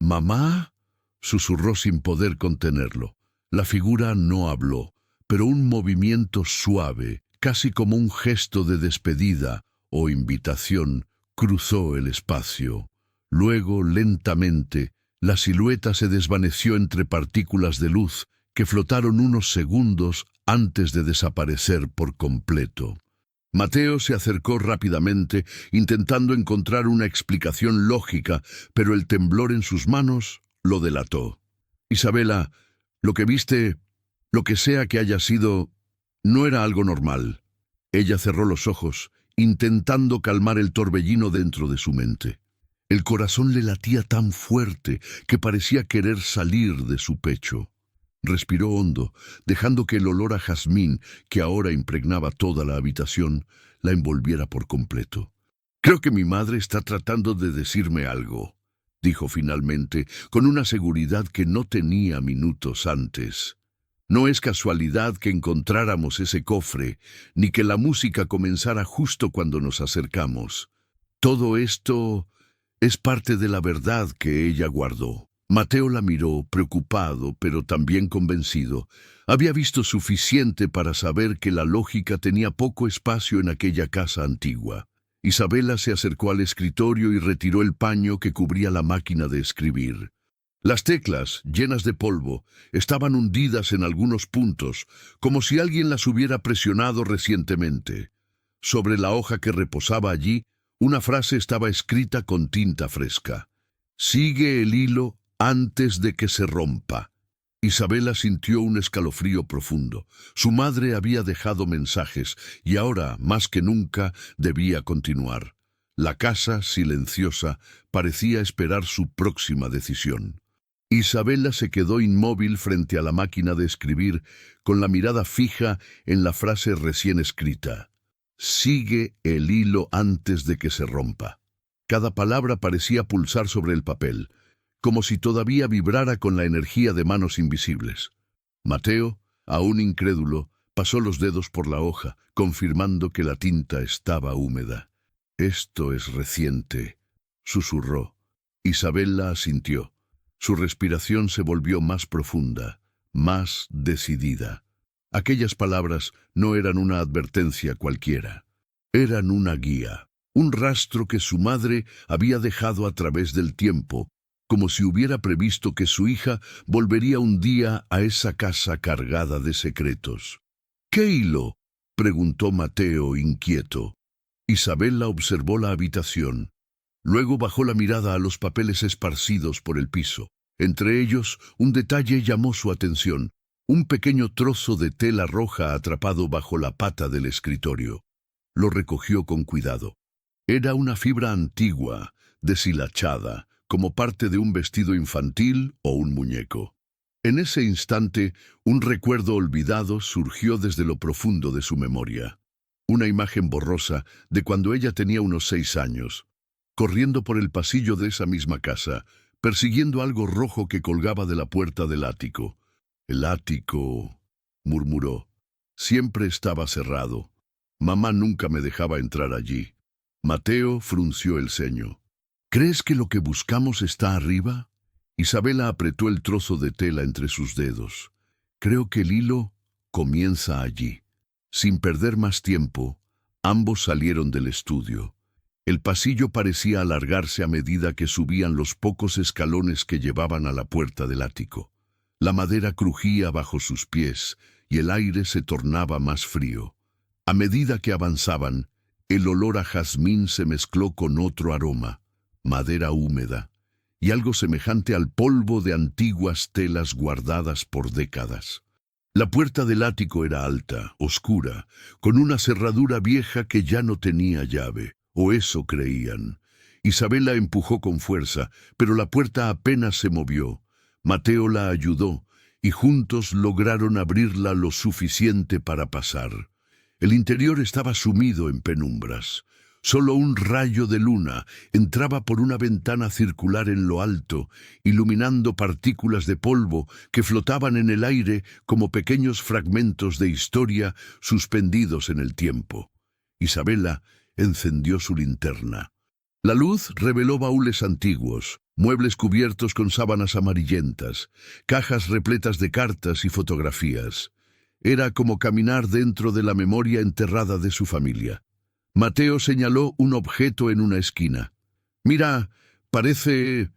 «¿Mamá?», susurró sin poder contenerlo. La figura no habló, pero un movimiento suave, casi como un gesto de despedida o invitación, cruzó el espacio. Luego, lentamente, la silueta se desvaneció entre partículas de luz que flotaron unos segundos antes de desaparecer por completo. Mateo se acercó rápidamente, intentando encontrar una explicación lógica, pero el temblor en sus manos lo delató. «Isabela, lo que viste, lo que sea que haya sido, no era algo normal». Ella cerró los ojos, intentando calmar el torbellino dentro de su mente. El corazón le latía tan fuerte que parecía querer salir de su pecho. Respiró hondo, dejando que el olor a jazmín, que ahora impregnaba toda la habitación, la envolviera por completo. «Creo que mi madre está tratando de decirme algo», dijo finalmente, con una seguridad que no tenía minutos antes. «No es casualidad que encontráramos ese cofre, ni que la música comenzara justo cuando nos acercamos. Todo esto es parte de la verdad que ella guardó». Mateo la miró, preocupado, pero también convencido. Había visto suficiente para saber que la lógica tenía poco espacio en aquella casa antigua. Isabela se acercó al escritorio y retiró el paño que cubría la máquina de escribir. Las teclas, llenas de polvo, estaban hundidas en algunos puntos, como si alguien las hubiera presionado recientemente. Sobre la hoja que reposaba allí, una frase estaba escrita con tinta fresca. «Sigue el hilo antes de que se rompa». Isabela sintió un escalofrío profundo. Su madre había dejado mensajes y ahora, más que nunca, debía continuar. La casa, silenciosa, parecía esperar su próxima decisión. Isabela se quedó inmóvil frente a la máquina de escribir, con la mirada fija en la frase recién escrita. «Sigue el hilo antes de que se rompa». Cada palabra parecía pulsar sobre el papel, como si todavía vibrara con la energía de manos invisibles. Mateo, aún incrédulo, pasó los dedos por la hoja, confirmando que la tinta estaba húmeda. «Esto es reciente», susurró. Isabela asintió. Su respiración se volvió más profunda, más decidida. Aquellas palabras no eran una advertencia cualquiera. Eran una guía, un rastro que su madre había dejado a través del tiempo, como si hubiera previsto que su hija volvería un día a esa casa cargada de secretos. ¿Qué hilo?, preguntó Mateo inquieto. Isabela observó la habitación. Luego bajó la mirada a los papeles esparcidos por el piso. Entre ellos, un detalle llamó su atención: un pequeño trozo de tela roja atrapado bajo la pata del escritorio. Lo recogió con cuidado. Era una fibra antigua, deshilachada, como parte de un vestido infantil o un muñeco. En ese instante, un recuerdo olvidado surgió desde lo profundo de su memoria. Una imagen borrosa de cuando ella tenía unos 6 años, corriendo por el pasillo de esa misma casa, persiguiendo algo rojo que colgaba de la puerta del ático. «El ático», murmuró. «Siempre estaba cerrado. Mamá nunca me dejaba entrar allí». Mateo frunció el ceño. «¿Crees que lo que buscamos está arriba?» Isabela apretó el trozo de tela entre sus dedos. «Creo que el hilo comienza allí». Sin perder más tiempo, ambos salieron del estudio. El pasillo parecía alargarse a medida que subían los pocos escalones que llevaban a la puerta del ático. La madera crujía bajo sus pies y el aire se tornaba más frío. A medida que avanzaban, el olor a jazmín se mezcló con otro aroma, madera húmeda, y algo semejante al polvo de antiguas telas guardadas por décadas. La puerta del ático era alta, oscura, con una cerradura vieja que ya no tenía llave, o eso creían. Isabela empujó con fuerza, pero la puerta apenas se movió. Mateo la ayudó, y juntos lograron abrirla lo suficiente para pasar. El interior estaba sumido en penumbras. Solo un rayo de luna entraba por una ventana circular en lo alto, iluminando partículas de polvo que flotaban en el aire como pequeños fragmentos de historia suspendidos en el tiempo. Isabela encendió su linterna. La luz reveló baúles antiguos, muebles cubiertos con sábanas amarillentas, cajas repletas de cartas y fotografías. Era como caminar dentro de la memoria enterrada de su familia. Mateo señaló un objeto en una esquina. «Mira, parece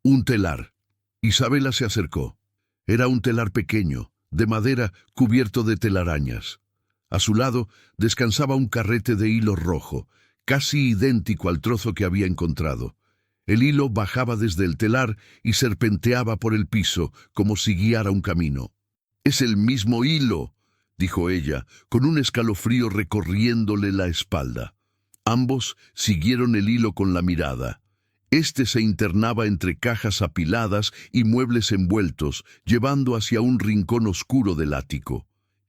un telar». Isabela se acercó. Era un telar pequeño, de madera cubierto de telarañas. A su lado descansaba un carrete de hilo rojo, casi idéntico al trozo que había encontrado. El hilo bajaba desde el telar y serpenteaba por el piso como si guiara un camino. «Es el mismo hilo», dijo ella, con un escalofrío recorriéndole la espalda. Ambos siguieron el hilo con la mirada. Este se internaba entre cajas apiladas y muebles envueltos, llevando hacia un rincón oscuro del ático.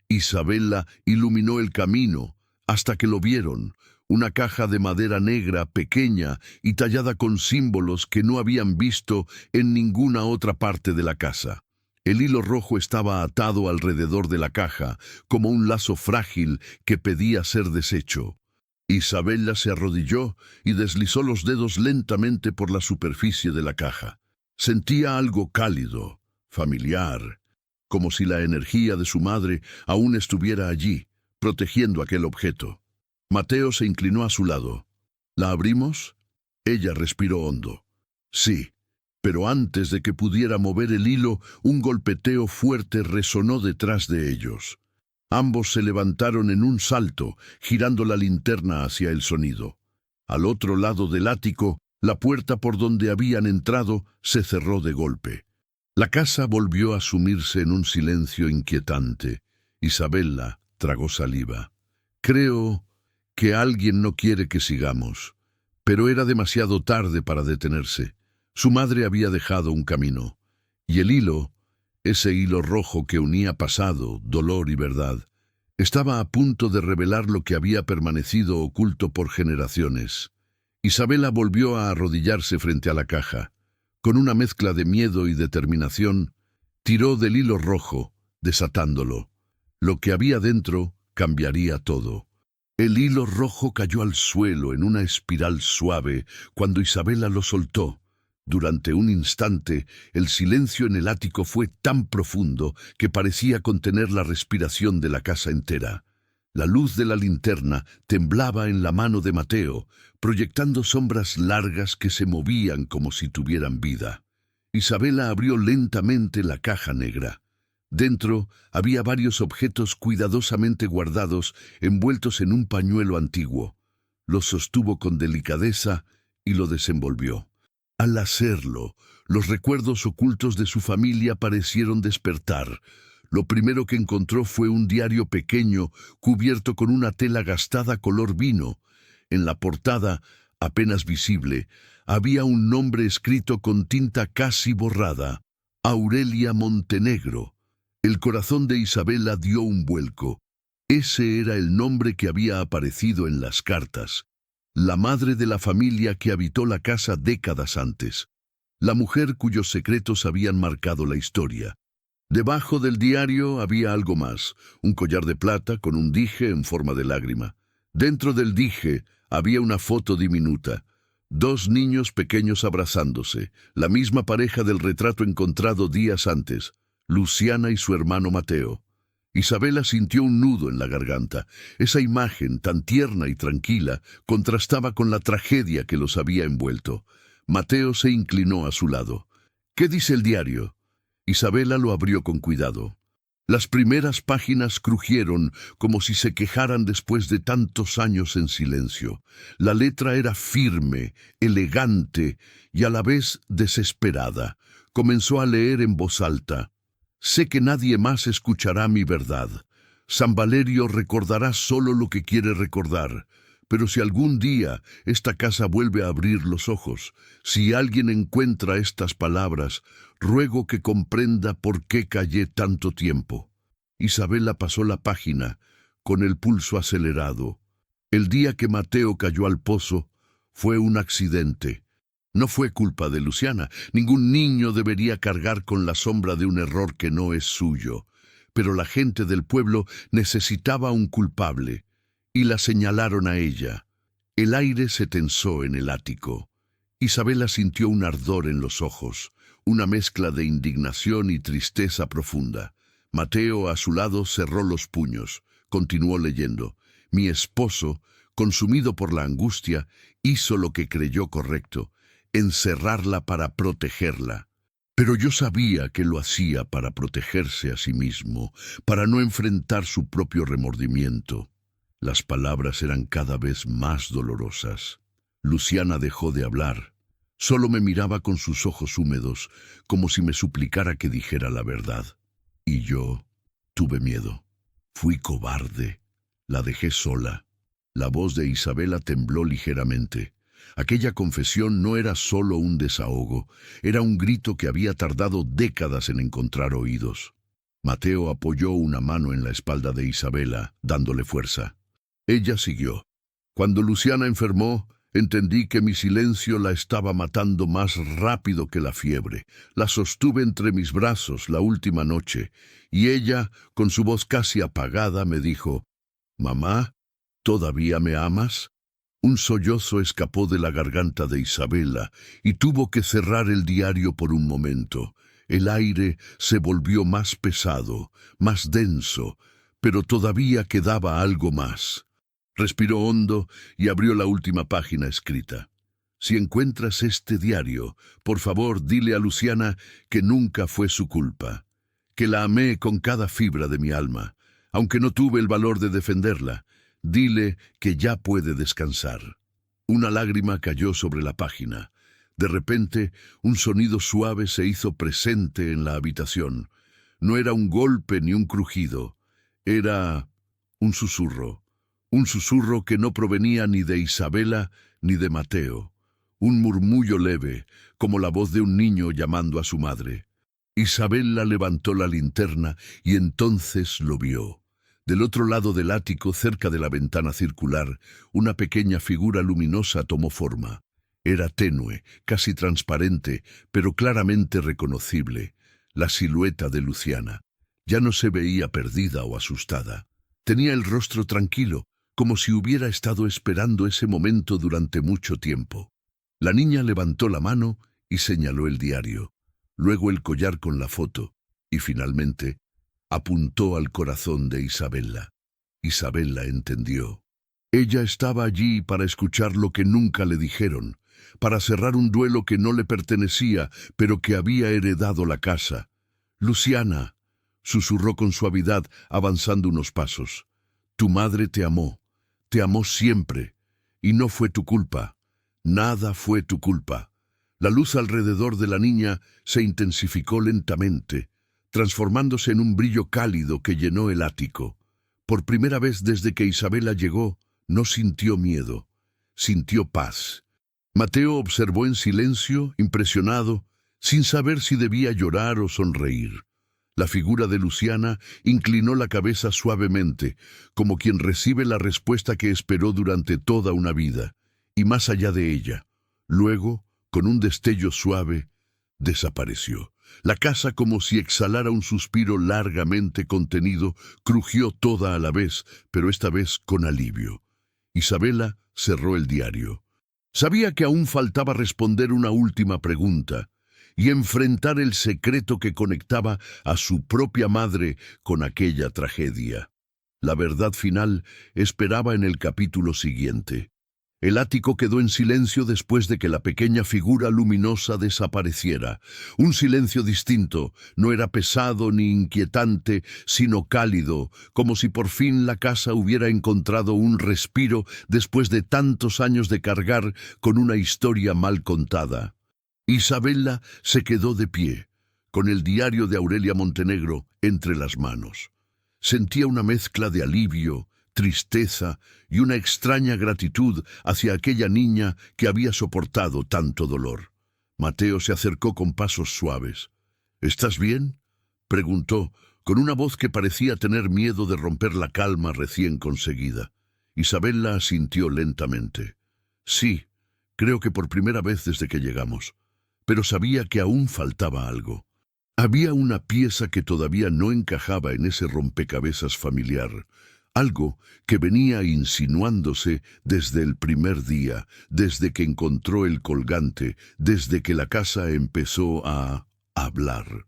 Isabela iluminó el camino, hasta que lo vieron: una caja de madera negra, pequeña y tallada con símbolos que no habían visto en ninguna otra parte de la casa. El hilo rojo estaba atado alrededor de la caja, como un lazo frágil que pedía ser deshecho. Isabela se arrodilló y deslizó los dedos lentamente por la superficie de la caja. Sentía algo cálido, familiar, como si la energía de su madre aún estuviera allí, protegiendo aquel objeto. Mateo se inclinó a su lado. ¿La abrimos? Ella respiró hondo. Sí. Pero antes de que pudiera mover el hilo, un golpeteo fuerte resonó detrás de ellos. Ambos se levantaron en un salto, girando la linterna hacia el sonido. Al otro lado del ático, la puerta por donde habían entrado se cerró de golpe. La casa volvió a sumirse en un silencio inquietante. Isabela tragó saliva. «Creo que alguien no quiere que sigamos». Pero era demasiado tarde para detenerse. Su madre había dejado un camino, y el hilo, ese hilo rojo que unía pasado, dolor y verdad, estaba a punto de revelar lo que había permanecido oculto por generaciones. Isabela volvió a arrodillarse frente a la caja. Con una mezcla de miedo y determinación, tiró del hilo rojo, desatándolo. Lo que había dentro cambiaría todo. El hilo rojo cayó al suelo en una espiral suave cuando Isabela lo soltó. Durante un instante, el silencio en el ático fue tan profundo que parecía contener la respiración de la casa entera. La luz de la linterna temblaba en la mano de Mateo, proyectando sombras largas que se movían como si tuvieran vida. Isabela abrió lentamente la caja negra. Dentro había varios objetos cuidadosamente guardados, envueltos en un pañuelo antiguo. Lo sostuvo con delicadeza y lo desenvolvió. Al hacerlo, los recuerdos ocultos de su familia parecieron despertar. Lo primero que encontró fue un diario pequeño cubierto con una tela gastada color vino. En la portada, apenas visible, había un nombre escrito con tinta casi borrada: Aurelia Montenegro. El corazón de Isabela dio un vuelco. Ese era el nombre que había aparecido en las cartas. La madre de la familia que habitó la casa décadas antes. La mujer cuyos secretos habían marcado la historia. Debajo del diario había algo más: un collar de plata con un dije en forma de lágrima. Dentro del dije había una foto diminuta. 2 niños pequeños abrazándose, la misma pareja del retrato encontrado días antes. Luciana y su hermano Mateo. Isabela sintió un nudo en la garganta. Esa imagen, tan tierna y tranquila, contrastaba con la tragedia que los había envuelto. Mateo se inclinó a su lado. ¿Qué dice el diario? Isabela lo abrió con cuidado. Las primeras páginas crujieron como si se quejaran después de tantos años en silencio. La letra era firme, elegante y a la vez desesperada. Comenzó a leer en voz alta. Sé que nadie más escuchará mi verdad. San Valerio recordará solo lo que quiere recordar. Pero si algún día esta casa vuelve a abrir los ojos, si alguien encuentra estas palabras, ruego que comprenda por qué callé tanto tiempo. Isabela pasó la página, con el pulso acelerado. El día que Mateo cayó al pozo, fue un accidente. No fue culpa de Luciana. Ningún niño debería cargar con la sombra de un error que no es suyo. Pero la gente del pueblo necesitaba un culpable, y la señalaron a ella. El aire se tensó en el ático. Isabela sintió un ardor en los ojos, una mezcla de indignación y tristeza profunda. Mateo, a su lado, cerró los puños. Continuó leyendo. Mi esposo, consumido por la angustia, hizo lo que creyó correcto: encerrarla para protegerla. Pero yo sabía que lo hacía para protegerse a sí mismo, para no enfrentar su propio remordimiento. Las palabras eran cada vez más dolorosas. Luciana dejó de hablar. Solo me miraba con sus ojos húmedos, como si me suplicara que dijera la verdad. Y yo tuve miedo. Fui cobarde. La dejé sola. La voz de Isabela tembló ligeramente. Aquella confesión no era solo un desahogo, era un grito que había tardado décadas en encontrar oídos. Mateo apoyó una mano en la espalda de Isabela, dándole fuerza. Ella siguió. Cuando Luciana enfermó, entendí que mi silencio la estaba matando más rápido que la fiebre. La sostuve entre mis brazos la última noche, y ella, con su voz casi apagada, me dijo: «Mamá, ¿todavía me amas?». Un sollozo escapó de la garganta de Isabela y tuvo que cerrar el diario por un momento. El aire se volvió más pesado, más denso, pero todavía quedaba algo más. Respiró hondo y abrió la última página escrita. Si encuentras este diario, por favor dile a Luciana que nunca fue su culpa, que la amé con cada fibra de mi alma, aunque no tuve el valor de defenderla. Dile que ya puede descansar. Una lágrima cayó sobre la página. De repente, un sonido suave se hizo presente en la habitación. No era un golpe ni un crujido. Era un susurro. Un susurro que no provenía ni de Isabela ni de Mateo. Un murmullo leve, como la voz de un niño llamando a su madre. Isabela levantó la linterna y entonces lo vio. Del otro lado del ático, cerca de la ventana circular, una pequeña figura luminosa tomó forma. Era tenue, casi transparente, pero claramente reconocible. La silueta de Luciana. Ya no se veía perdida o asustada. Tenía el rostro tranquilo, como si hubiera estado esperando ese momento durante mucho tiempo. La niña levantó la mano y señaló el diario, luego el collar con la foto, y finalmente apuntó al corazón de Isabela. Isabela entendió. Ella estaba allí para escuchar lo que nunca le dijeron, para cerrar un duelo que no le pertenecía, pero que había heredado la casa. «Luciana», susurró con suavidad, avanzando unos pasos. «Tu madre te amó siempre, y no fue tu culpa. Nada fue tu culpa». La luz alrededor de la niña se intensificó lentamente, transformándose en un brillo cálido que llenó el ático. Por primera vez desde que Isabela llegó, no sintió miedo, sintió paz. Mateo observó en silencio, impresionado, sin saber si debía llorar o sonreír. La figura de Luciana inclinó la cabeza suavemente, como quien recibe la respuesta que esperó durante toda una vida, y más allá de ella. Luego, con un destello suave, desapareció. La casa, como si exhalara un suspiro largamente contenido, crujió toda a la vez, pero esta vez con alivio. Isabela cerró el diario. Sabía que aún faltaba responder una última pregunta y enfrentar el secreto que conectaba a su propia madre con aquella tragedia. La verdad final esperaba en el capítulo siguiente. El ático quedó en silencio después de que la pequeña figura luminosa desapareciera. Un silencio distinto, no era pesado ni inquietante, sino cálido, como si por fin la casa hubiera encontrado un respiro después de tantos años de cargar con una historia mal contada. Isabela se quedó de pie, con el diario de Aurelia Montenegro entre las manos. Sentía una mezcla de alivio, tristeza y una extraña gratitud hacia aquella niña que había soportado tanto dolor. Mateo se acercó con pasos suaves. «¿Estás bien?», preguntó, con una voz que parecía tener miedo de romper la calma recién conseguida. Isabela asintió lentamente. «Sí, creo que por primera vez desde que llegamos. Pero sabía que aún faltaba algo. Había una pieza que todavía no encajaba en ese rompecabezas familiar. Algo que venía insinuándose desde el primer día, desde que encontró el colgante, desde que la casa empezó a hablar».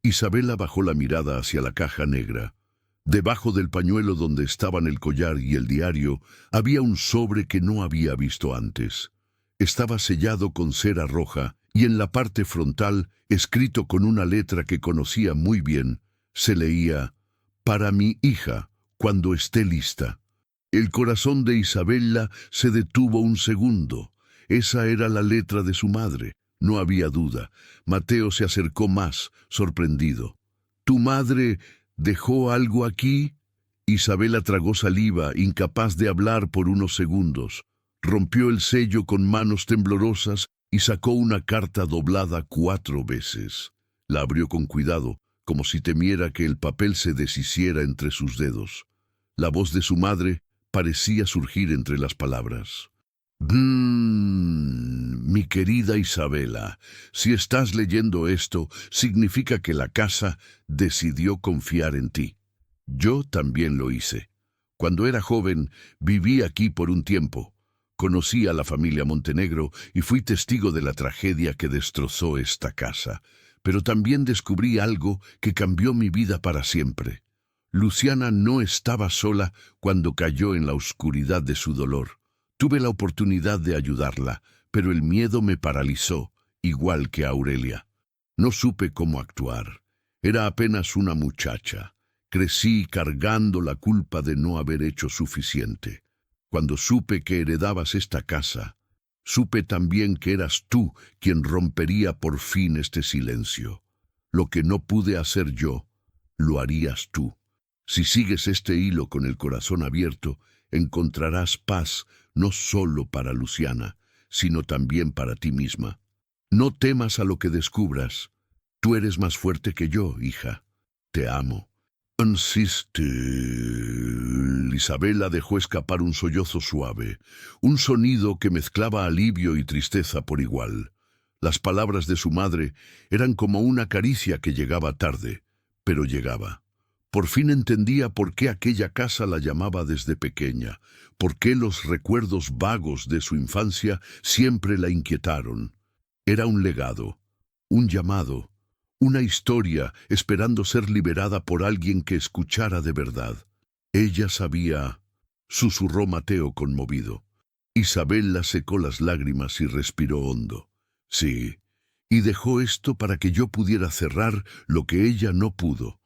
Isabela bajó la mirada hacia la caja negra. Debajo del pañuelo donde estaban el collar y el diario, había un sobre que no había visto antes. Estaba sellado con cera roja y en la parte frontal, escrito con una letra que conocía muy bien, se leía: «Para mi hija, cuando esté lista». El corazón de Isabela se detuvo un segundo. Esa era la letra de su madre, no había duda. Mateo se acercó más, sorprendido. «¿Tu madre dejó algo aquí?». Isabela tragó saliva, incapaz de hablar por unos segundos. Rompió el sello con manos temblorosas y sacó una carta doblada 4 veces. La abrió con cuidado, como si temiera que el papel se deshiciera entre sus dedos. La voz de su madre parecía surgir entre las palabras. Mi querida Isabela, si estás leyendo esto, significa que la casa decidió confiar en ti. Yo también lo hice. Cuando era joven, viví aquí por un tiempo. Conocí a la familia Montenegro y fui testigo de la tragedia que destrozó esta casa. Pero también descubrí algo que cambió mi vida para siempre. Luciana no estaba sola cuando cayó en la oscuridad de su dolor. Tuve la oportunidad de ayudarla, pero el miedo me paralizó, igual que a Aurelia. No supe cómo actuar. Era apenas una muchacha. Crecí cargando la culpa de no haber hecho suficiente. Cuando supe que heredabas esta casa, supe también que eras tú quien rompería por fin este silencio. Lo que no pude hacer yo, lo harías tú. Si sigues este hilo con el corazón abierto, encontrarás paz no solo para Luciana, sino también para ti misma. No temas a lo que descubras. Tú eres más fuerte que yo, hija. Te amo. Insiste. Isabela dejó escapar un sollozo suave, un sonido que mezclaba alivio y tristeza por igual. Las palabras de su madre eran como una caricia que llegaba tarde, pero llegaba. Por fin entendía por qué aquella casa la llamaba desde pequeña, por qué los recuerdos vagos de su infancia siempre la inquietaron. Era un legado, un llamado, una historia esperando ser liberada por alguien que escuchara de verdad. Ella sabía, susurró Mateo conmovido. Isabela secó las lágrimas y respiró hondo. Sí, y dejó esto para que yo pudiera cerrar lo que ella no pudo.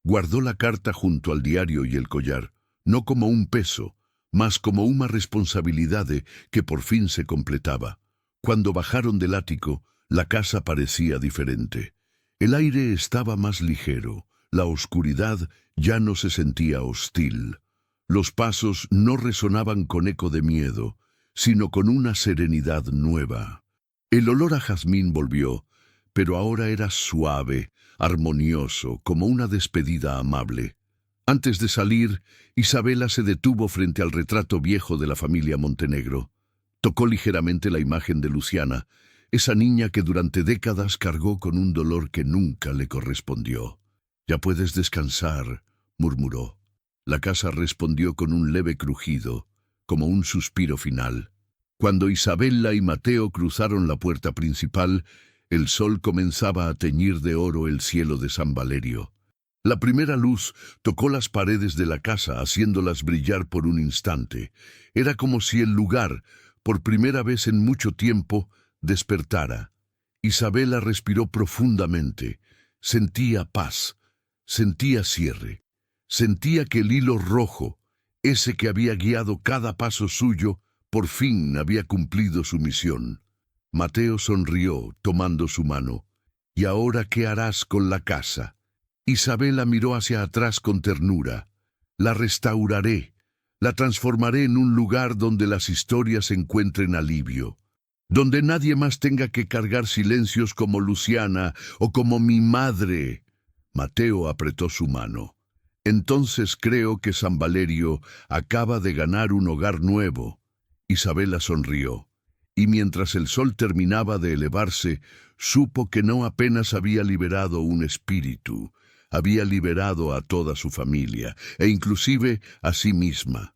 Guardó la carta junto al diario y el collar, no como un peso, mas como una responsabilidad que por fin se completaba. Cuando bajaron del ático, la casa parecía diferente. El aire estaba más ligero, la oscuridad ya no se sentía hostil. Los pasos no resonaban con eco de miedo, sino con una serenidad nueva. El olor a jazmín volvió, pero ahora era suave, armonioso, como una despedida amable. Antes de salir, Isabela se detuvo frente al retrato viejo de la familia Montenegro. Tocó ligeramente la imagen de Luciana, esa niña que durante décadas cargó con un dolor que nunca le correspondió. «Ya puedes descansar», murmuró. La casa respondió con un leve crujido, como un suspiro final. Cuando Isabela y Mateo cruzaron la puerta principal, el sol comenzaba a teñir de oro el cielo de San Valerio. La primera luz tocó las paredes de la casa, haciéndolas brillar por un instante. Era como si el lugar, por primera vez en mucho tiempo, despertara. Isabela respiró profundamente. Sentía paz, sentía cierre. Sentía que el hilo rojo, ese que había guiado cada paso suyo, por fin había cumplido su misión. Mateo sonrió, tomando su mano. «¿Y ahora qué harás con la casa?» Isabela miró hacia atrás con ternura. «La restauraré, la transformaré en un lugar donde las historias encuentren alivio, donde nadie más tenga que cargar silencios como Luciana o como mi madre». Mateo apretó su mano. «Entonces creo que San Valerio acaba de ganar un hogar nuevo». Isabela sonrió, y mientras el sol terminaba de elevarse, supo que no apenas había liberado un espíritu, había liberado a toda su familia, e inclusive a sí misma.